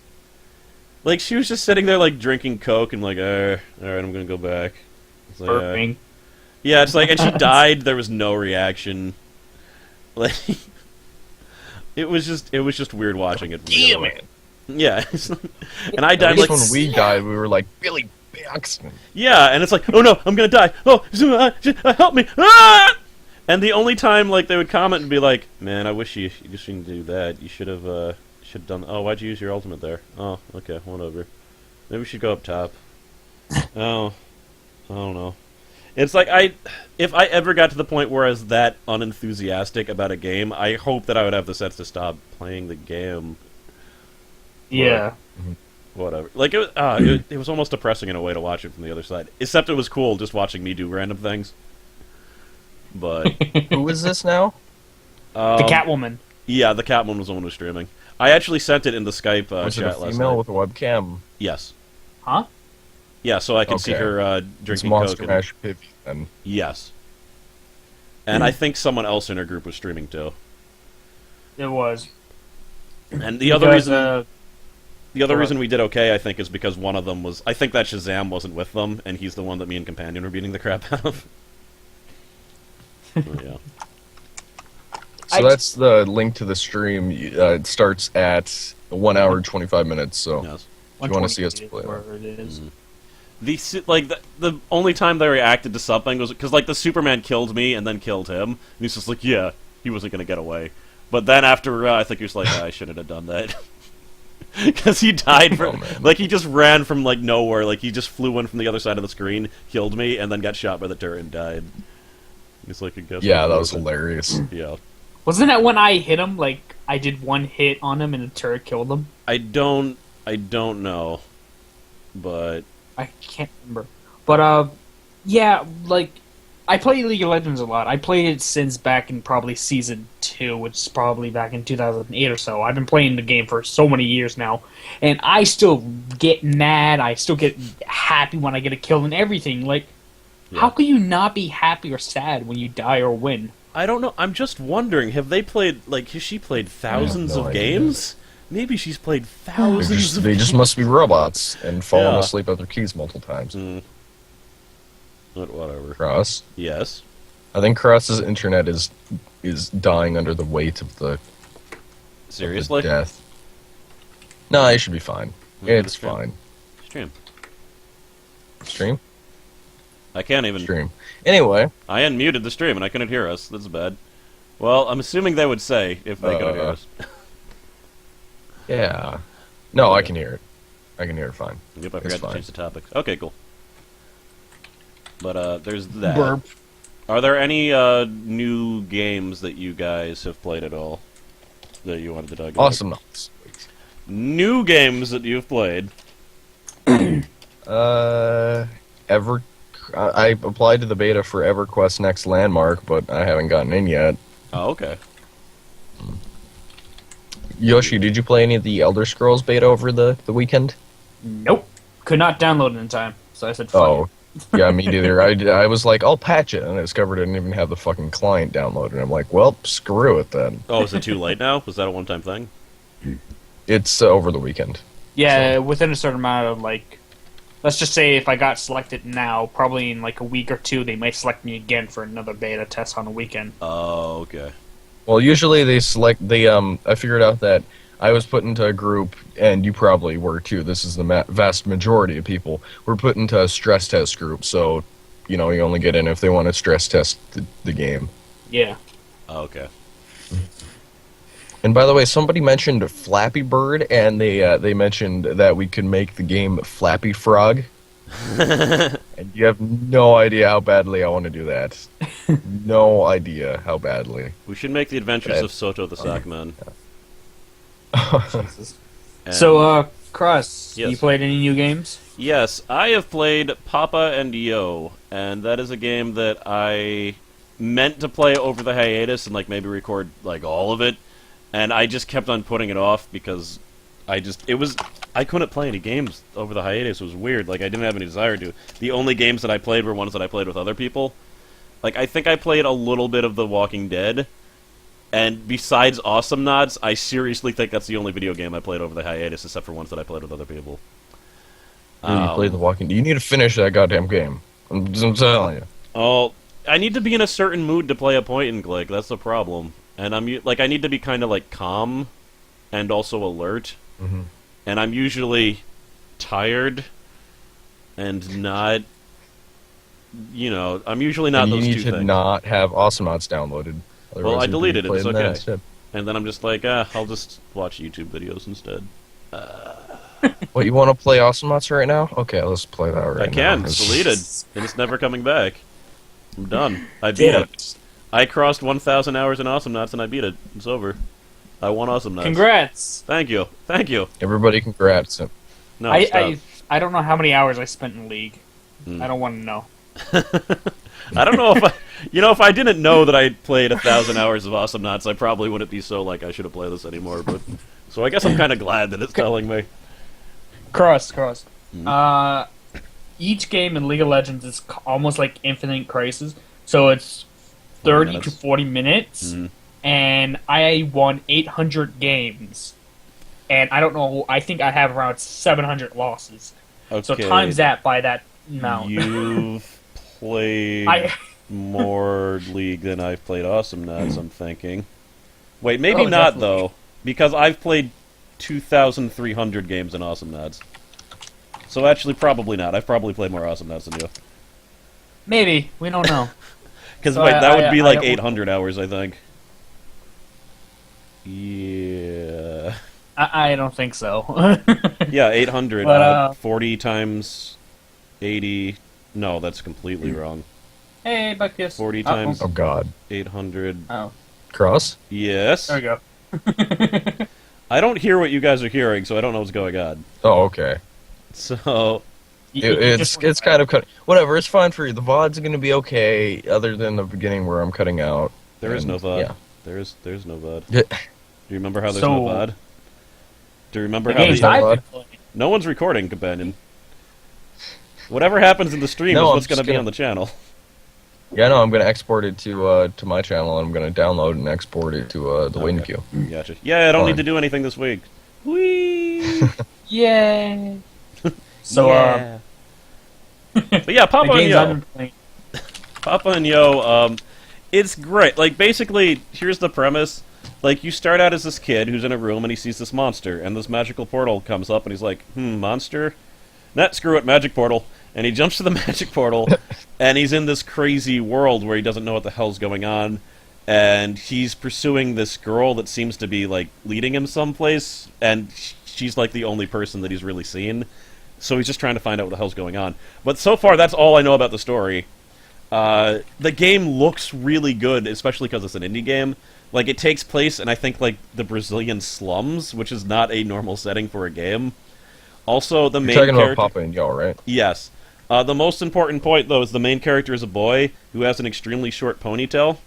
Like she was just sitting there like drinking Coke and like, all right, I'm gonna go back. It's like, burping. yeah, it's like, and she died. There was no reaction. Like, it was just weird watching it. Damn it! Yeah, and I died At least like when we died, we were like Billy Baxton. yeah, and it's like, oh no, I'm gonna die. Oh, help me! Ah! And the only time like they would comment and be like, man, I wish you just didn't do that. You should have done. Oh, why'd you use your ultimate there? Oh, okay, whatever. Maybe we should go up top. Oh, I don't know. It's like if I ever got to the point where I was that unenthusiastic about a game, I hope that I would have the sense to stop playing the game. Yeah. Whatever. Like it was almost depressing in a way to watch it from the other side. Except it was cool just watching me do random things. But Who is this now? The Catwoman. yeah, the Catwoman was the one who was streaming. I actually sent it in the Skype Was it a chat last female night. with a webcam? Yes. Huh? Yeah, so I could see Okay. her It's drinking Monster Coke. And, Mash Pivy, then. yes. And I think someone else in her group was streaming too. It was. And the other Because, reason the other Right. reason we did okay, I think, is because one of them was... I think that Shazam wasn't with them, and he's the one that me and Companion were beating the crap out of. Oh, yeah. So that's the link to the stream. It starts at 1 hour 25 minutes. So Yes. if you want to see us 120 play, is where it is. The only time they reacted to something was... Because, like, the Superman killed me and then killed him. And he's just like, yeah, he wasn't going to get away. But then after, I think he was like, I shouldn't have done that. Because he died from... man. like, he just ran from, like, nowhere. Like, he just flew in from the other side of the screen, killed me, and then got shot by the turret and died. He's like, I guess... yeah, that was hilarious. Yeah. Wasn't that when I hit him? Like, I did one hit on him and the turret killed him? I don't know. But... I can't remember. But, yeah, like, I play League of Legends a lot. I played it since back in probably Season 2, which is probably back in 2008 or so. I've been playing the game for so many years now, and I still get mad, I still get happy when I get a kill and everything. Like, Yeah. how could you not be happy or sad when you die or win? I don't know. I'm just wondering, have they played... Like, has she played thousands no of idea. games? Maybe she's played thousands of They just games. must be robots and falling Yeah. asleep at their keys multiple times. But whatever. Cross. Yes. I think Cross's internet is dying under the weight of the Seriously? death. No, it should be fine. Okay, It's stream. fine. Stream. Stream? I can't even... Stream. Anyway, I unmuted the stream and I couldn't hear us. That's bad. Well, I'm assuming they would say if they couldn't hear us. yeah. No, I can hear it. I can hear it fine. Yep, I It's forgot to fine. change the topic. Okay, cool. But, there's that. Burp. Are there any, new games that you guys have played at all that you wanted to talk about? Awesome Knots. New games that you've played. Ever. I applied to the beta for EverQuest Next Landmark, but I haven't gotten in yet. Oh, okay. Yoshi, did you play any of the Elder Scrolls beta over the weekend? Nope. Could not download it in time. So I said, fuck Oh, yeah, me neither. I was like, I'll patch it, and I discovered I didn't even have the fucking client downloaded. I'm like, well, screw it then. Oh, is it too late now? Was that a one-time thing? It's over the weekend. Yeah, within a certain amount of, like, let's just say if I got selected now, probably in like a week or two, they might select me again for another beta test on the weekend. Oh, okay. Well, usually they select. I figured out that I was put into a group, and you probably were too. This is the vast majority of people were put into a stress test group. So, you only get in if they want to stress test the game. Yeah. Oh, okay. And by the way, somebody mentioned Flappy Bird, and they mentioned that we could make the game Flappy Frog. And you have no idea how badly I want to do that. No idea how badly. We should make the Adventures of Soto the Sockman. Jesus. So, Cross, Yes. you played any new games? Yes, I have played Papa and Yo, and that is a game that I meant to play over the hiatus and like maybe record like all of it, and I just kept on putting it off because I couldn't play any games over the hiatus. It was weird. Like I didn't have any desire to. The only games that I played were ones that I played with other people. Like I think I played a little bit of The Walking Dead. And besides Awesome Nods, I seriously think that's the only video game I played over the hiatus, except for ones that I played with other people. You played The Walking Dead. You need to finish that goddamn game. I'm telling you. Oh, I need to be in a certain mood to play a point and click. That's the problem. And I need to be kind of like calm, and also alert. Mm-hmm. And I'm usually tired, and not. I'm usually not And those two you need to things. not have Awesome Nods downloaded. Well, I Otherwise, you'd be deleted it. It's playing that okay. instead. And then I'm just like, I'll just watch YouTube videos instead. What, you want to play Awesome Nods right now? Okay, let's play that right now. I can. It's deleted, and it's never coming back. I'm done. I beat it. I crossed 1,000 hours in Awesome Nuts, and I beat it. It's over. I won Awesome Nuts. Congrats! Thank you. Thank you. Everybody congrats him. No, I don't know how many hours I spent in League. I don't want to know. I don't know if I didn't know that I played 1,000 hours of Awesome Nuts, I probably wouldn't be so like I should have played this anymore. But so I guess I'm kind of glad that it's telling me. Cross. Each game in League of Legends is almost like Infinite Crisis, so it's 30 to 40 minutes, and I won 800 games, and I don't know. I think I have around 700 losses. Okay. So times that by that amount. You've played more League than I've played Awesome Nuts, I'm thinking. Wait, maybe not, definitely. though, because I've played 2,300 games in Awesome Nuts. So actually, probably not. I've probably played more Awesome Nuts than you. Maybe, we don't know. Because So wait, that would be like don't- 800 hours, I think. Yeah. I don't think so. Yeah, 800. But, 40 times 80. No, that's completely wrong. Hey, Buckus. 40 times Oh God. 800. Oh, Cross? Yes. there we go. I don't hear what you guys are hearing, so I don't know what's going on. Oh, okay. So, It's kind of cut. Whatever, it's fine for you. The VOD's going to be okay, other than the beginning where I'm cutting out. there is no VOD. Yeah. There's no VOD. Yeah. Do you remember how there's So- no VOD? Do you remember The how games the- I've VOD? been playing. No one's recording, companion. Whatever happens in the stream No, is I'm what's going to just be gonna- on the channel. Yeah, no, I'm going to export it to my channel, and I'm going to download and export it to the waiting Okay. queue. Gotcha. Yeah, I don't need Fine. to do anything this week. Whee! Yay! So, Yeah. But yeah, the Papa and games Yo. I've been playing. Papa and Yo, it's great. Like, basically, here's the premise. Like, you start out as this kid who's in a room and he sees this monster, and this magical portal comes up and he's like, monster? Nah, screw it, magic portal. And he jumps to the magic portal, and he's in this crazy world where he doesn't know what the hell's going on, and he's pursuing this girl that seems to be, like, leading him someplace, and she's, like, the only person that he's really seen. So he's just trying to find out what the hell's going on. But so far, that's all I know about the story. The game looks really good, especially because it's an indie game. Like, it takes place in, I think, like, the Brazilian slums, which is not a normal setting for a game. Also, the You're main talking character... about Papa and Yo, right? Yes. The most important point, though, is the main character is a boy who has an extremely short ponytail.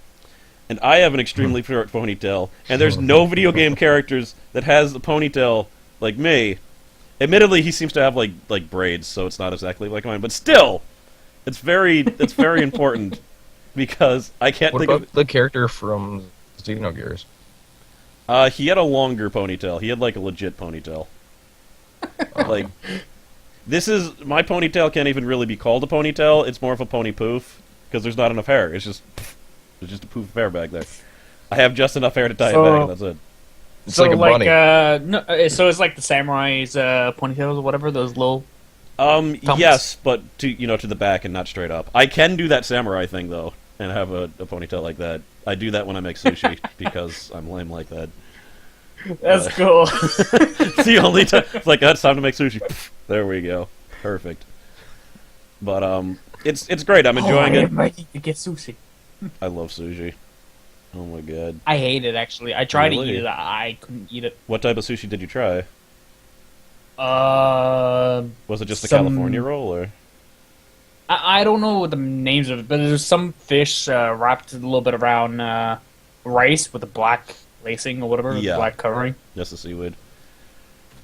And I have an extremely short ponytail. And there's no video game characters that has a ponytail like me. Admittedly, he seems to have, like braids, so it's not exactly like mine. But still, it's very important. Because I can't What think about the character from Xenogears? of... he had a longer ponytail. He had, like, a legit ponytail. Like... This is... My ponytail can't even really be called a ponytail. It's more of a pony poof. Because there's not enough hair. It's just a poof of hair back there. I have just enough hair to tie it back, and that's it. It's So, like a bunny. so it's like the samurai's ponytails or whatever, those little... Thumbs. Yes, but to the back and not straight up. I can do that samurai thing, though, and have a ponytail like that. I do that when I make sushi, because I'm lame like that. That's cool. It's the only time. It's like, it's time to make sushi. There we go. Perfect. But it's great. I'm enjoying I it. am ready to get sushi. I love sushi. Oh my god. I hate it actually. I tried to Really? eat it. I couldn't eat it. What type of sushi did you try? Was it just a Some- California roll, or? I don't know the names of it, but there's some fish wrapped a little bit around rice with a black lacing or whatever, Yeah. black covering. Just the seaweed.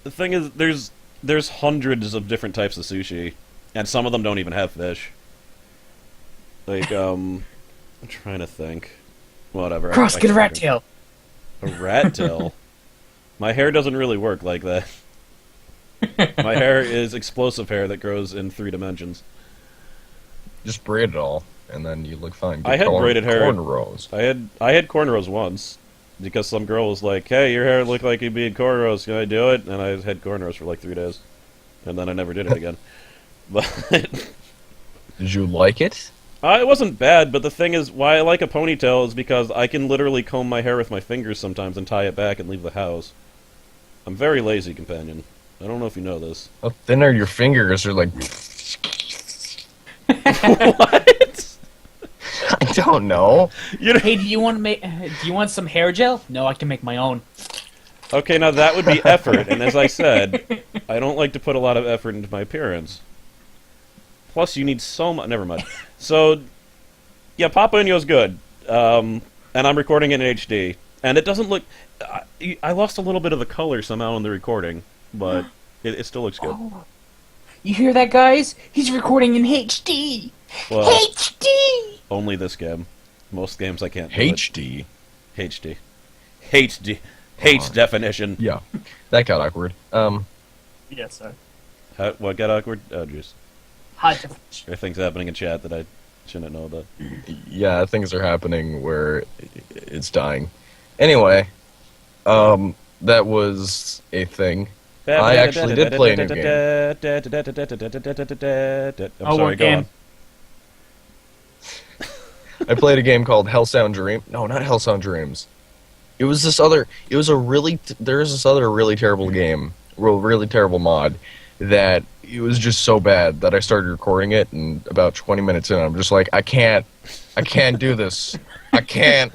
The thing is, there's hundreds of different types of sushi, and some of them don't even have fish. Like, I'm trying to think. Whatever. Cross, I get a can't rat think tail. of- A rat tail? My hair doesn't really work like that. My hair is explosive hair that grows in 3 dimensions. Just braid it all, and then you look fine. I had braided hair. Cornrows. I had cornrows once because some girl was like, "Hey, your hair looked like you'd be in cornrows. Can I do it?" And I had cornrows for like 3 days, and then I never did it again. But Did you like it? it wasn't bad. But the thing is, why I like a ponytail is because I can literally comb my hair with my fingers sometimes and tie it back and leave the house. I'm very lazy, companion. I don't know if you know this. How thin are your fingers? Are like. What? I don't know. You know, Hey, do you want some hair gel? No, I can make my own. okay, now that would be effort, and as I said, I don't like to put a lot of effort into my appearance. Plus, you need so much. Never mind. So, yeah, Papa Inyo's good, and I'm recording it in HD, and it doesn't look. I lost a little bit of the color somehow in the recording, but it still looks good. Oh. You hear that, guys? He's recording in HD. Well, HD. only this game. Most games I can't. Do it. HD. HD. HD. H definition. Yeah, that got awkward. Yes, sir. What got awkward? Oh, jeez. High definition. There are things happening in chat that I shouldn't know about. Yeah, things are happening where it's dying. Anyway, that was a thing. I actually did play a new game. I'm Oh, sorry, what go game? on. I played a game called Hellsound Dream. No, not Hellsound Dreams. It was this other. It was a really. There was this other really terrible game, really terrible mod, that it was just so bad that I started recording it, and about 20 minutes in, I'm just like, I can't do this. I can't.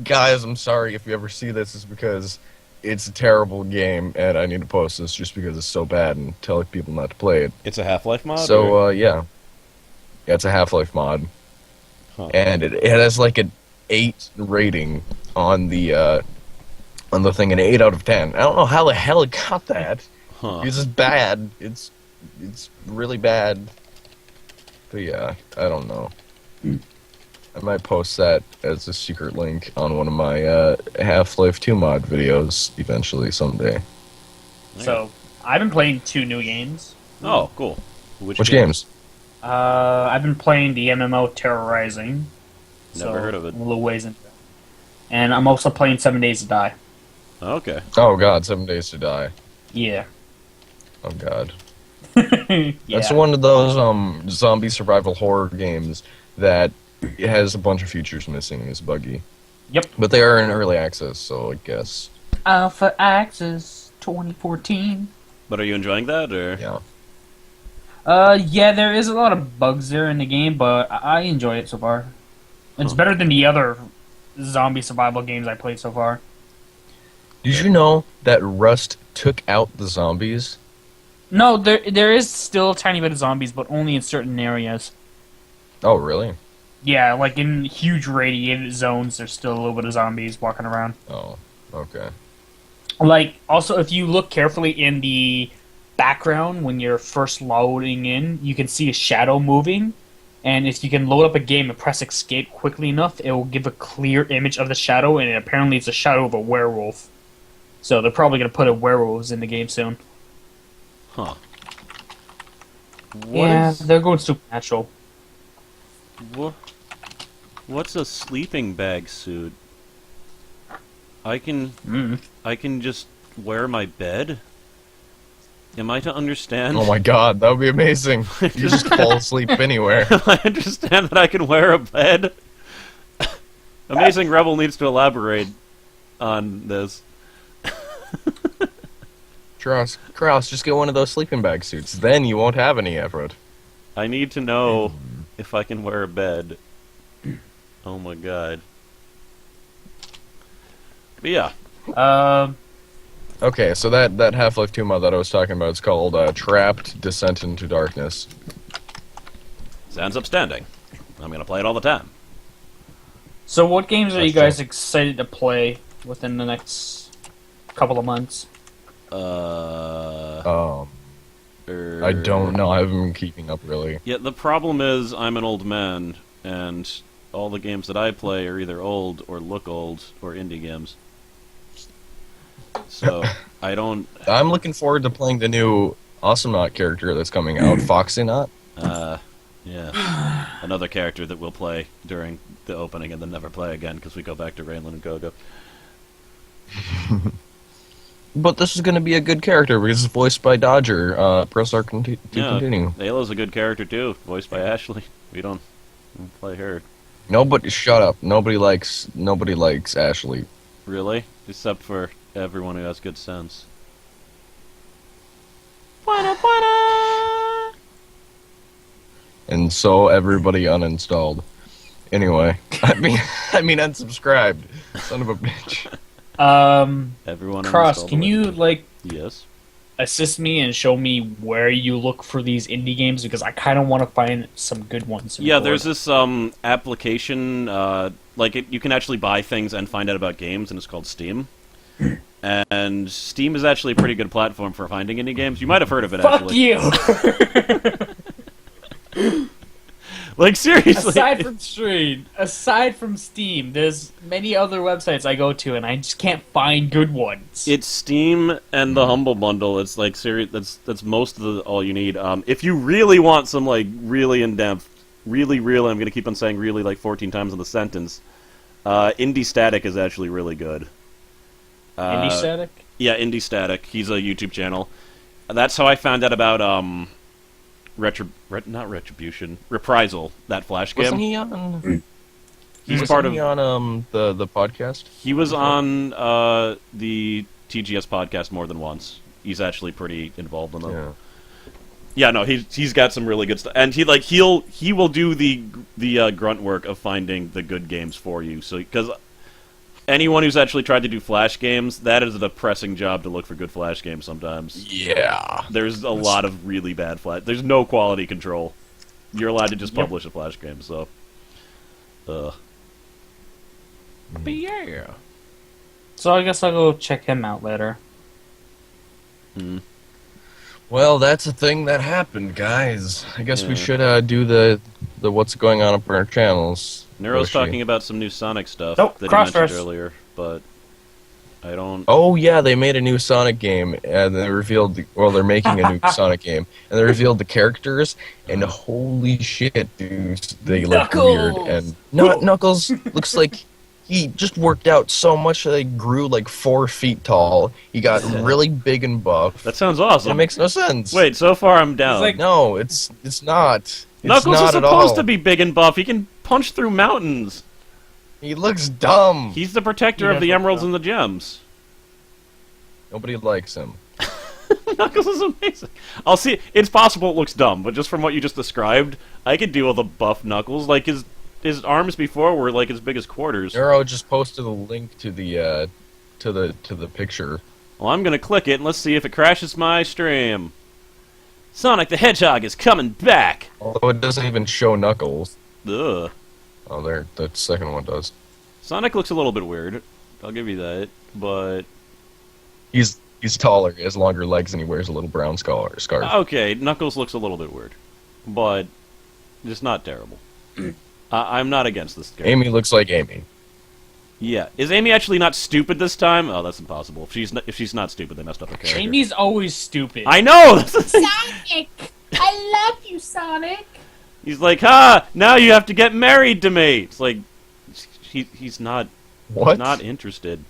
Guys, I'm sorry if you ever see this. It's because it's a terrible game, and I need to post this just because it's so bad and tell people not to play it. It's a Half-Life mod? So, yeah, it's a Half-Life mod. Huh. And it has like an 8 rating on the thing, an 8 out of 10. I don't know how the hell it got that. Huh. It's just bad. It's really bad. But yeah, I don't know. I might post that as a secret link on one of my Half-Life 2 mod videos eventually someday. So, I've been playing 2 new games. Oh, cool. Which games? I've been playing the MMO Terrorizing. Never heard of it. A little ways into it. And I'm also playing 7 Days to Die. Okay. Oh god, 7 Days to Die. Yeah. Oh god. Yeah. That's one of those zombie survival horror games that it has a bunch of features missing. It's buggy. Yep. But they are in early access, so I guess. Alpha Access 2014. But are you enjoying that, or? Yeah. Yeah, there is a lot of bugs there in the game, but I enjoy it so far. It's better than the other zombie survival games I played so far. Did you know that Rust took out the zombies? No, there is still a tiny bit of zombies, but only in certain areas. Oh, really? Yeah, like in huge radiated zones, there's still a little bit of zombies walking around. Oh, okay. Like, also, if you look carefully in the background when you're first loading in, you can see a shadow moving. And if you can load up a game and press escape quickly enough, it will give a clear image of the shadow, and apparently it's a shadow of a werewolf. So they're probably going to put a werewolves in the game soon. Huh. They're going supernatural. What's a sleeping bag suit? I can just wear my bed? Am I to understand? Oh my god, that would be amazing. You just fall asleep anywhere. I understand that I can wear a bed? Amazing Rebel needs to elaborate on this. Cross, just get one of those sleeping bag suits. Then you won't have any effort. I need to know if I can wear a bed. Oh my god. But yeah. Okay, so that Half-Life 2 mod that I was talking about is called Trapped Descent into Darkness. Sounds upstanding. I'm gonna play it all the time. So what games are That's you guys true. excited to play within the next couple of months? I don't know. I haven't been keeping up really. Yeah, the problem is I'm an old man, and all the games that I play are either old or look old or indie games. So I don't. I'm looking forward to playing the new Awesomenaut character that's coming out, Foxynaut. Yeah, another character that we'll play during the opening and then never play again because we go back to Rainland and Gogo. But this is going to be a good character because it's voiced by Dodger. Press R to continue. Ayla's a good character too, voiced by Ashley. We don't play her. Nobody, shut up. Nobody likes Ashley. Really? Except for everyone who has good sense. And so everybody uninstalled. Anyway, I mean unsubscribed. Son of a bitch. Everyone. Cross, uninstalled can already. you Yes. assist me and show me where you look for these indie games because I kind of want to find some good ones. Yeah, there's this application. You can actually buy things and find out about games, and it's called Steam. And Steam is actually a pretty good platform for finding indie games. You might have heard of it. Fuck actually. you! Like seriously. aside from Steam, there's many other websites I go to and I just can't find good ones. It's Steam and the Humble Bundle. It's like that's most of all you need. If you really want some like really in depth, really real, I'm gonna keep on saying really like 14 times in the sentence. Indie Static is actually really good. Indie Static? Yeah, Indie Static. He's a YouTube channel. That's how I found out about not Retribution, Reprisal, that Flash game. Wasn't he on? He's Wasn't part of. he on the podcast? He was on the TGS podcast more than once. He's actually pretty involved in them. Yeah. Yeah, no, he's got some really good stuff, and he will do the grunt work of finding the good games for you. So because anyone who's actually tried to do Flash games, that is a depressing job to look for good Flash games sometimes. Yeah. There's a lot of really bad Flash. There's no quality control. You're allowed to just publish a Flash game, so. But yeah. So I guess I'll go check him out later. Well, that's a thing that happened, guys. I guess Yeah. we should do the what's going on up on our channels. Nero's Yoshi. talking about some new Sonic stuff Nope, that he cross-verse. mentioned earlier, but I don't. Oh yeah, they made a new Sonic game, and they revealed. They're making a new Sonic game, and they revealed the characters, and holy shit, dude, they look weird. And Knuckles looks like he just worked out so much that he grew like 4 feet tall. He got really big and buff. That sounds It awesome. makes no sense. Wait, so far I'm down. like- No, it's not. It's Knuckles not is at supposed all. to be big and buff. He can punch through mountains. He looks dumb. He's the protector He of the does look emeralds dumb. and the gems. Nobody likes him. Knuckles is amazing. I'll see. It's possible it looks dumb, but just from what you just described, I could deal with a buff Knuckles. Like his arms before were like as big as quarters. Nero just posted a link to the to the picture. Well, I'm gonna click it and let's see if it crashes my stream. Sonic the Hedgehog is coming back. Although it doesn't even show Knuckles. Ugh. Oh, there, the second one does. Sonic looks a little bit weird. I'll give you that, but He's taller, he has longer legs, and he wears a little brown scarf. okay. Knuckles looks a little bit weird, but just not terrible. I'm not against this game. Amy looks like Amy. Yeah, is Amy actually not stupid this time? Oh, that's impossible. If she's not stupid, they messed up her character. Amy's always stupid. I know. That's the thing. Sonic! I love you, Sonic! He's like, ha! Now you have to get married to me. It's like, he's not What? not interested.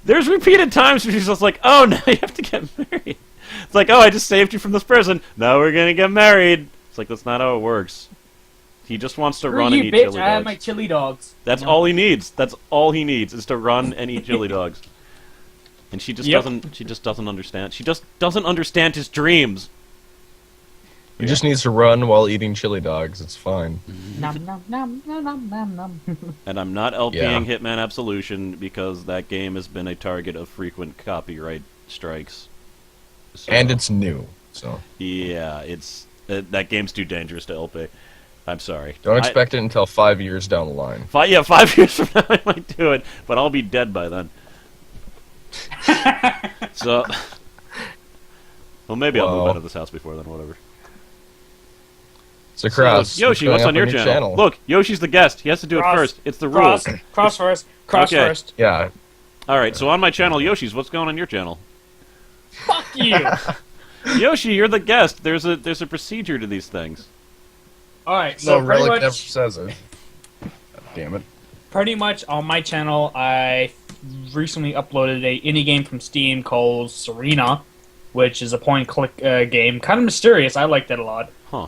There's repeated times where she's just like, oh, now you have to get married. It's like, oh, I just saved you from this prison. Now we're gonna get married. It's like, that's not how it works. He just wants to Screw run you, and eat bitch! chili I have dogs. my chili dogs. That's all he needs. That's all he needs is to run and eat chili dogs. And she just Yep. doesn't. She just doesn't understand. She just doesn't understand his dreams. He just needs to run while eating chili dogs. It's fine. Nom nom nom nom nom nom nom. And I'm not LPing Yeah. Hitman Absolution because that game has been a target of frequent copyright strikes. So, And it's new, so yeah, it's that game's too dangerous to LP. I'm sorry. don't expect it until 5 years down the line. 5 years from now I might do it, but I'll be dead by then. So, well, maybe I'll move Wow. out of this house before then. Whatever. So, Cross, Yoshi, going what's up on your channel? channel? Look, Yoshi's the guest. He has to do Cross, it first. It's the rules. Cross first. Cross Okay. first. Yeah, All right, so on my channel, Yoshi's. What's going on your channel? Fuck you. Yoshi, you're the guest. There's a procedure to these things. All right. So no, pretty Relic much, never says it. God damn it. pretty much on my channel, I recently uploaded a indie game from Steam called Serena, which is a point-and-click game. Kind of mysterious. I liked it a lot. Huh.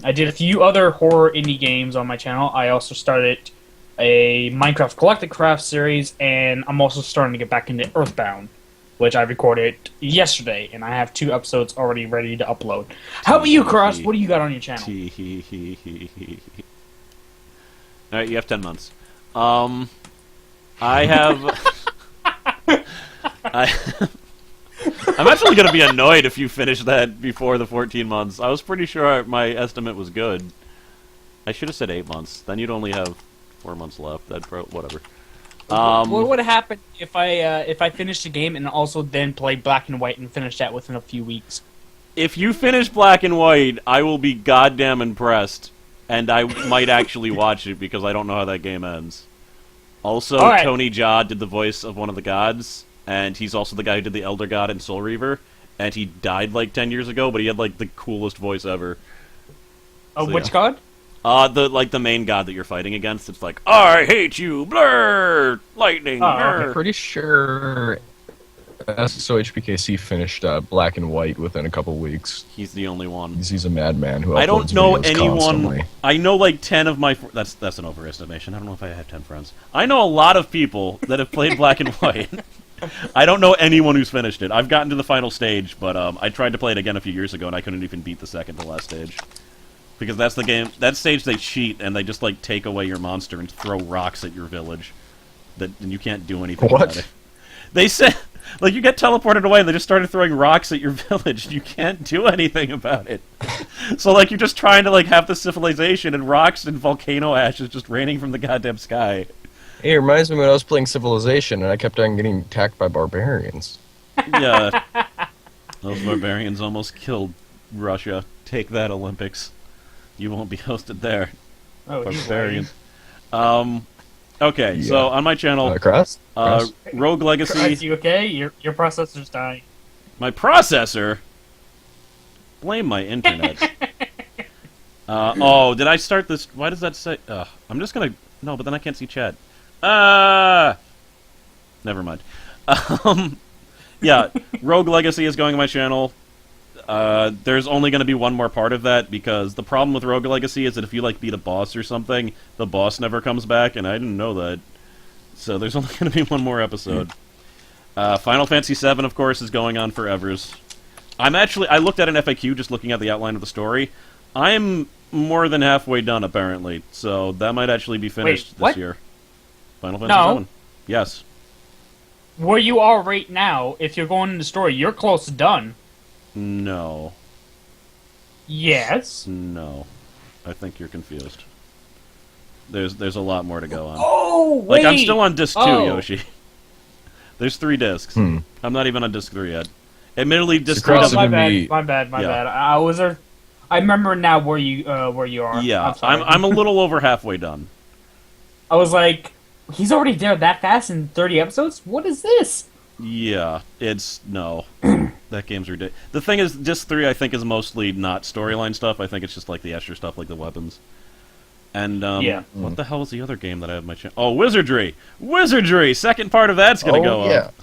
I did a few other horror indie games on my channel. I also started a Minecraft Collected Craft series, and I'm also starting to get back into Earthbound, which I recorded yesterday, and I have 2 episodes already ready to upload. How about you, Cross? What do you got on your channel? All right, you have 10 months. I have. I'm actually going to be annoyed if you finish that before the 14 months. I was pretty sure my estimate was good. I should have said 8 months. Then you'd only have 4 months left. Whatever. What would happen if I finished the game and also then play Black and White and finish that within a few weeks? If you finish Black and White, I will be goddamn impressed, and I might actually watch it because I don't know how that game ends. Also, All right. Tony Jaa did the voice of one of the gods, and he's also the guy who did the Elder God in Soul Reaver, and he died like 10 years ago, but he had like the coolest voice ever. So, Which yeah. god? The main god that you're fighting against. It's like, I hate you, blur, lightning. Oh, blur. I'm pretty sure SOHPKC finished Black and White within a couple weeks. He's the only one. He's a madman who I don't uploads know videos anyone. constantly. I know like 10 of my. That's an overestimation. I don't know if I have 10 friends. I know a lot of people that have played Black and White. I don't know anyone who's finished it. I've gotten to the final stage, but I tried to play it again a few years ago, and I couldn't even beat the second to last stage. Because that's the game. That stage they cheat, and they just like take away your monster and throw rocks at your village. And you can't do anything What? about it. They said, like, you get teleported away, and they just started throwing rocks at your village, and you can't do anything about it. So, like, you're just trying to, like, have the civilization, and rocks and volcano ash is just raining from the goddamn sky. Hey, it reminds me when I was playing Civilization and I kept on getting attacked by barbarians. Yeah. Those barbarians almost killed Russia. Take that, Olympics. You won't be hosted there. Oh, he's Barbarian. Okay, so Yeah. on my channel, Cross? Rogue Are Legacy, you okay? Your processor's dying. my processor. Blame my internet. Oh, did I start this? Why does that say? I'm just gonna. No, but then I can't see chat. Never mind. Yeah, Rogue Legacy is going on my channel. There's only going to be one more part of that because the problem with Rogue Legacy is that if you like beat a boss or something, the boss never comes back, and I didn't know that. So there's only going to be one more episode. Final Fantasy VII, of course, is going on forevers. I looked at an FAQ just looking at the outline of the story. I'm more than halfway done, apparently, so that might actually be finished what? this year. Final Fantasy No. VII. Yes. Where you are right now, if you're going in the story, you're close to done. No. Yes. No. I think you're confused. There's a lot more to go on. Oh, wait! Like, I'm still on disc 2, Oh. Yoshi. There's 3 discs. Hmm. I'm not even on disc 3 yet. Admittedly, disc So 3 Oh, Cross doesn't... my would bad, be- my bad, my Yeah. bad. I was there. I remember now where you are. Yeah, I'm sorry. I'm a little over halfway done. I was like, he's already there that fast in 30 episodes? What is this? Yeah, no. That game's ridiculous. The thing is, disc 3 I think is mostly not storyline stuff. I think it's just like the extra stuff, like the weapons. And, Yeah. what the hell is the other game that I have on my channel? Oh, Wizardry! Wizardry! Second part of that's gonna go yeah. up.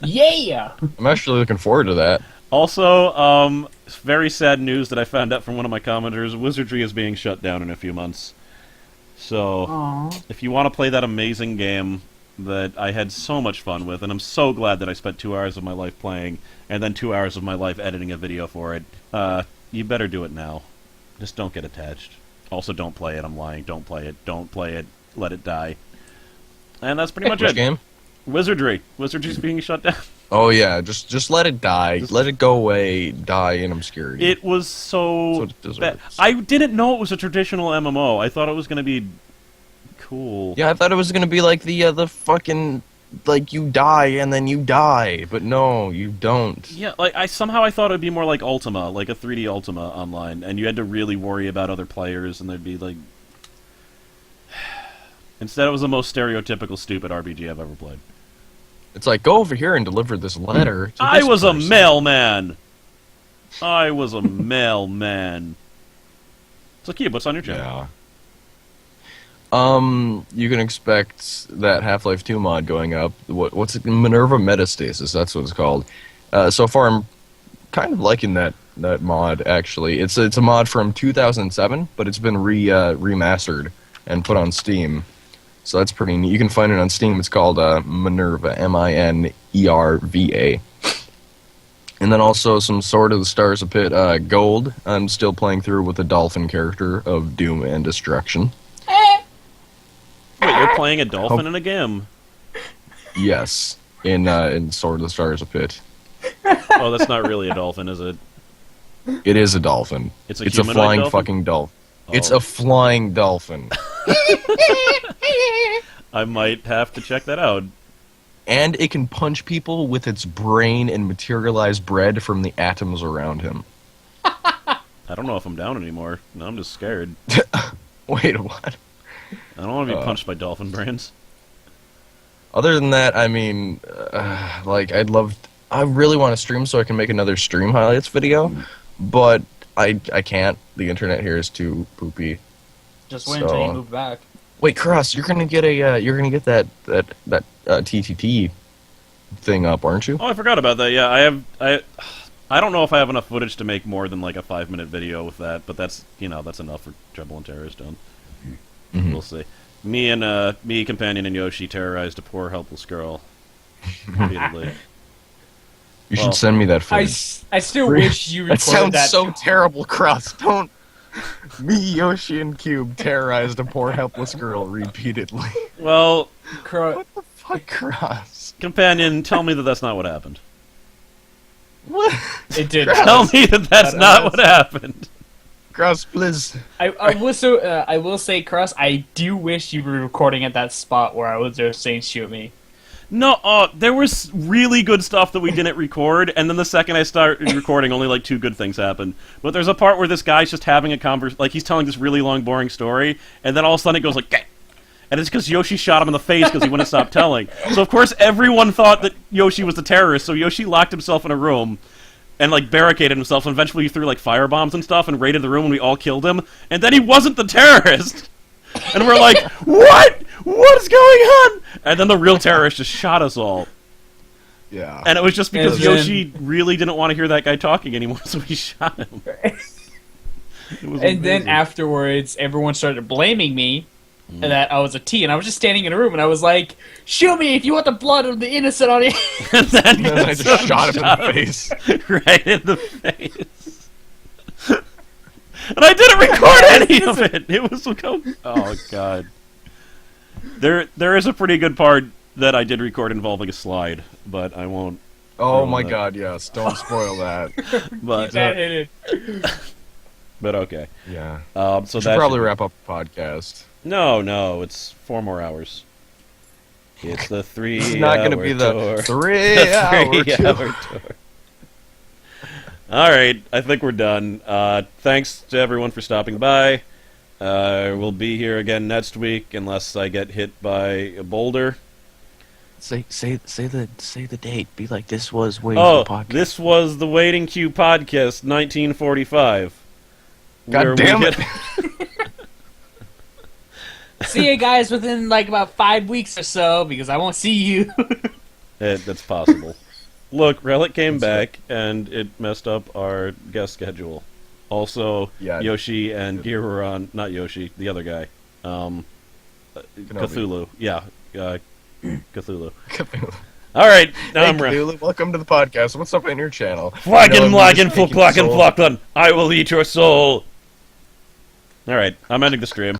Yeah! I'm actually looking forward to that. Also, very sad news that I found out from one of my commenters, Wizardry is being shut down in a few months. So, Aww. if you want to play that amazing game, that I had so much fun with, and I'm so glad that I spent 2 hours of my life playing, and then 2 hours of my life editing a video for it. You better do it now. Just don't get attached. Also, don't play it. I'm lying. Don't play it. Don't play it. Let it die. And that's pretty much Which it. game? Wizardry. Wizardry's being shut down. Oh yeah, just let it die. Let it go away, die in obscurity. It was That's so what it deserves. bad. I didn't know it was a traditional MMO. I thought it was going to be cool. Yeah, I thought it was gonna be like the fucking like you die and then you die, but no, you don't. Yeah, like I thought it would be more like Ultima, like a 3D Ultima online, and you had to really worry about other players, and there'd be like. Instead, it was the most stereotypical stupid RPG I've ever played. It's like go over here and deliver this letter. To I this was person. a mailman. I was a mailman. So, Cube, what's on your channel? Yeah. You can expect that Half-Life 2 mod going up. What's it? Minerva Metastasis, that's what it's called. So far, I'm kind of liking that mod, actually. It's a mod from 2007, but it's been remastered and put on Steam. So that's pretty neat. You can find it on Steam. It's called Minerva, Minerva. And then also some Sword of the Stars of Pit Gold. I'm still playing through with the dolphin character of Doom and Destruction. Wait, you're playing a dolphin in a game. Yes, in Sword of the Stars of Pit. Oh, that's not really a dolphin, is it? It is a dolphin. It's a a humanoid flying dolphin? fucking dolphin. Oh. It's a flying dolphin. I might have to check that out. And it can punch people with its brain and materialize bread from the atoms around him. I don't know if I'm down anymore. No, I'm just scared. Wait, what? I don't want to be punched by dolphin brains. Other than that, I mean, like, I really want to stream so I can make another stream highlights video, but I can't. The internet here is too poopy. Just wait until So- you move back. Wait, Cross, you're gonna get that TTT thing up, aren't you? Oh, I forgot about that. Yeah, I don't know if I have enough footage to make more than like a 5-minute video with that, but that's that's enough for Trouble and Terrorist done. Mhm. We'll see. Me, Companion, and Yoshi terrorized a poor helpless girl repeatedly. You Well, should send me that I, footage. I still Re- wish you That recorded sounds that. so terrible, Cross. Don't. Me, Yoshi, and Cube terrorized a poor helpless girl repeatedly. Well, Cro- What the fuck, Cross? Companion, tell me that that's not what happened. What? It did. Tell me that that's That not was- what happened. Cross, please. I will say, Cross, I do wish you were recording at that spot where I was there saying shoot me. No, there was really good stuff that we didn't record, and then the second I started recording, only like 2 good things happened. But there's a part where this guy's just having a like he's telling this really long, boring story, and then all of a sudden it goes like, "Gah!" And it's because Yoshi shot him in the face because he wouldn't stop telling. So of course everyone thought that Yoshi was the terrorist, so Yoshi locked himself in a room and like barricaded himself, and eventually he threw like firebombs and stuff and raided the room, and we all killed him, and then he wasn't the terrorist! And we're like, what? What is going on? And then the real terrorist just shot us all. Yeah. And it was just because And then- Yoshi really didn't want to hear that guy talking anymore, so he shot him. It was And then amazing. afterwards, everyone started blaming me that I was a T, and I was just standing in a room, and I was like, "Shoot me if you want the blood of the innocent on it." And then And then I just shot him in the face. right in the face. And I didn't record any of it. It was oh god. There is a pretty good part that I did record involving a slide, but I won't. Oh ruin my that. god, yes. Don't spoil that. But That hit it. but okay. Yeah. So We should that probably should- wrap up the podcast. No, it's 4 more hours. It's the 3 This is not going to hour be the tour. 3-hour The 3-hour tour. Alright, I think we're done. Thanks to everyone for stopping by. We'll be here again next week unless I get hit by a boulder. Say the date. Be like, this was way Oh, podcast. this was the Waiting Queue Podcast 1945. God where we damn get- it. See you guys within like about 5 weeks or so, because I won't see you. That's possible. Look, Relic came back, and it messed up our guest schedule. Also, Yeah. Yoshi and Gear were on... Not Yoshi, the other guy. Cthulhu. Yeah. Cthulhu. Cthulhu. All right, now Hey, I'm ready. Cthulhu, welcome to the podcast. What's up in your channel? Flaggin', You know, I'm laggin', just full taking clackin', soul. flockin'. I will eat your soul. All right, I'm ending the stream.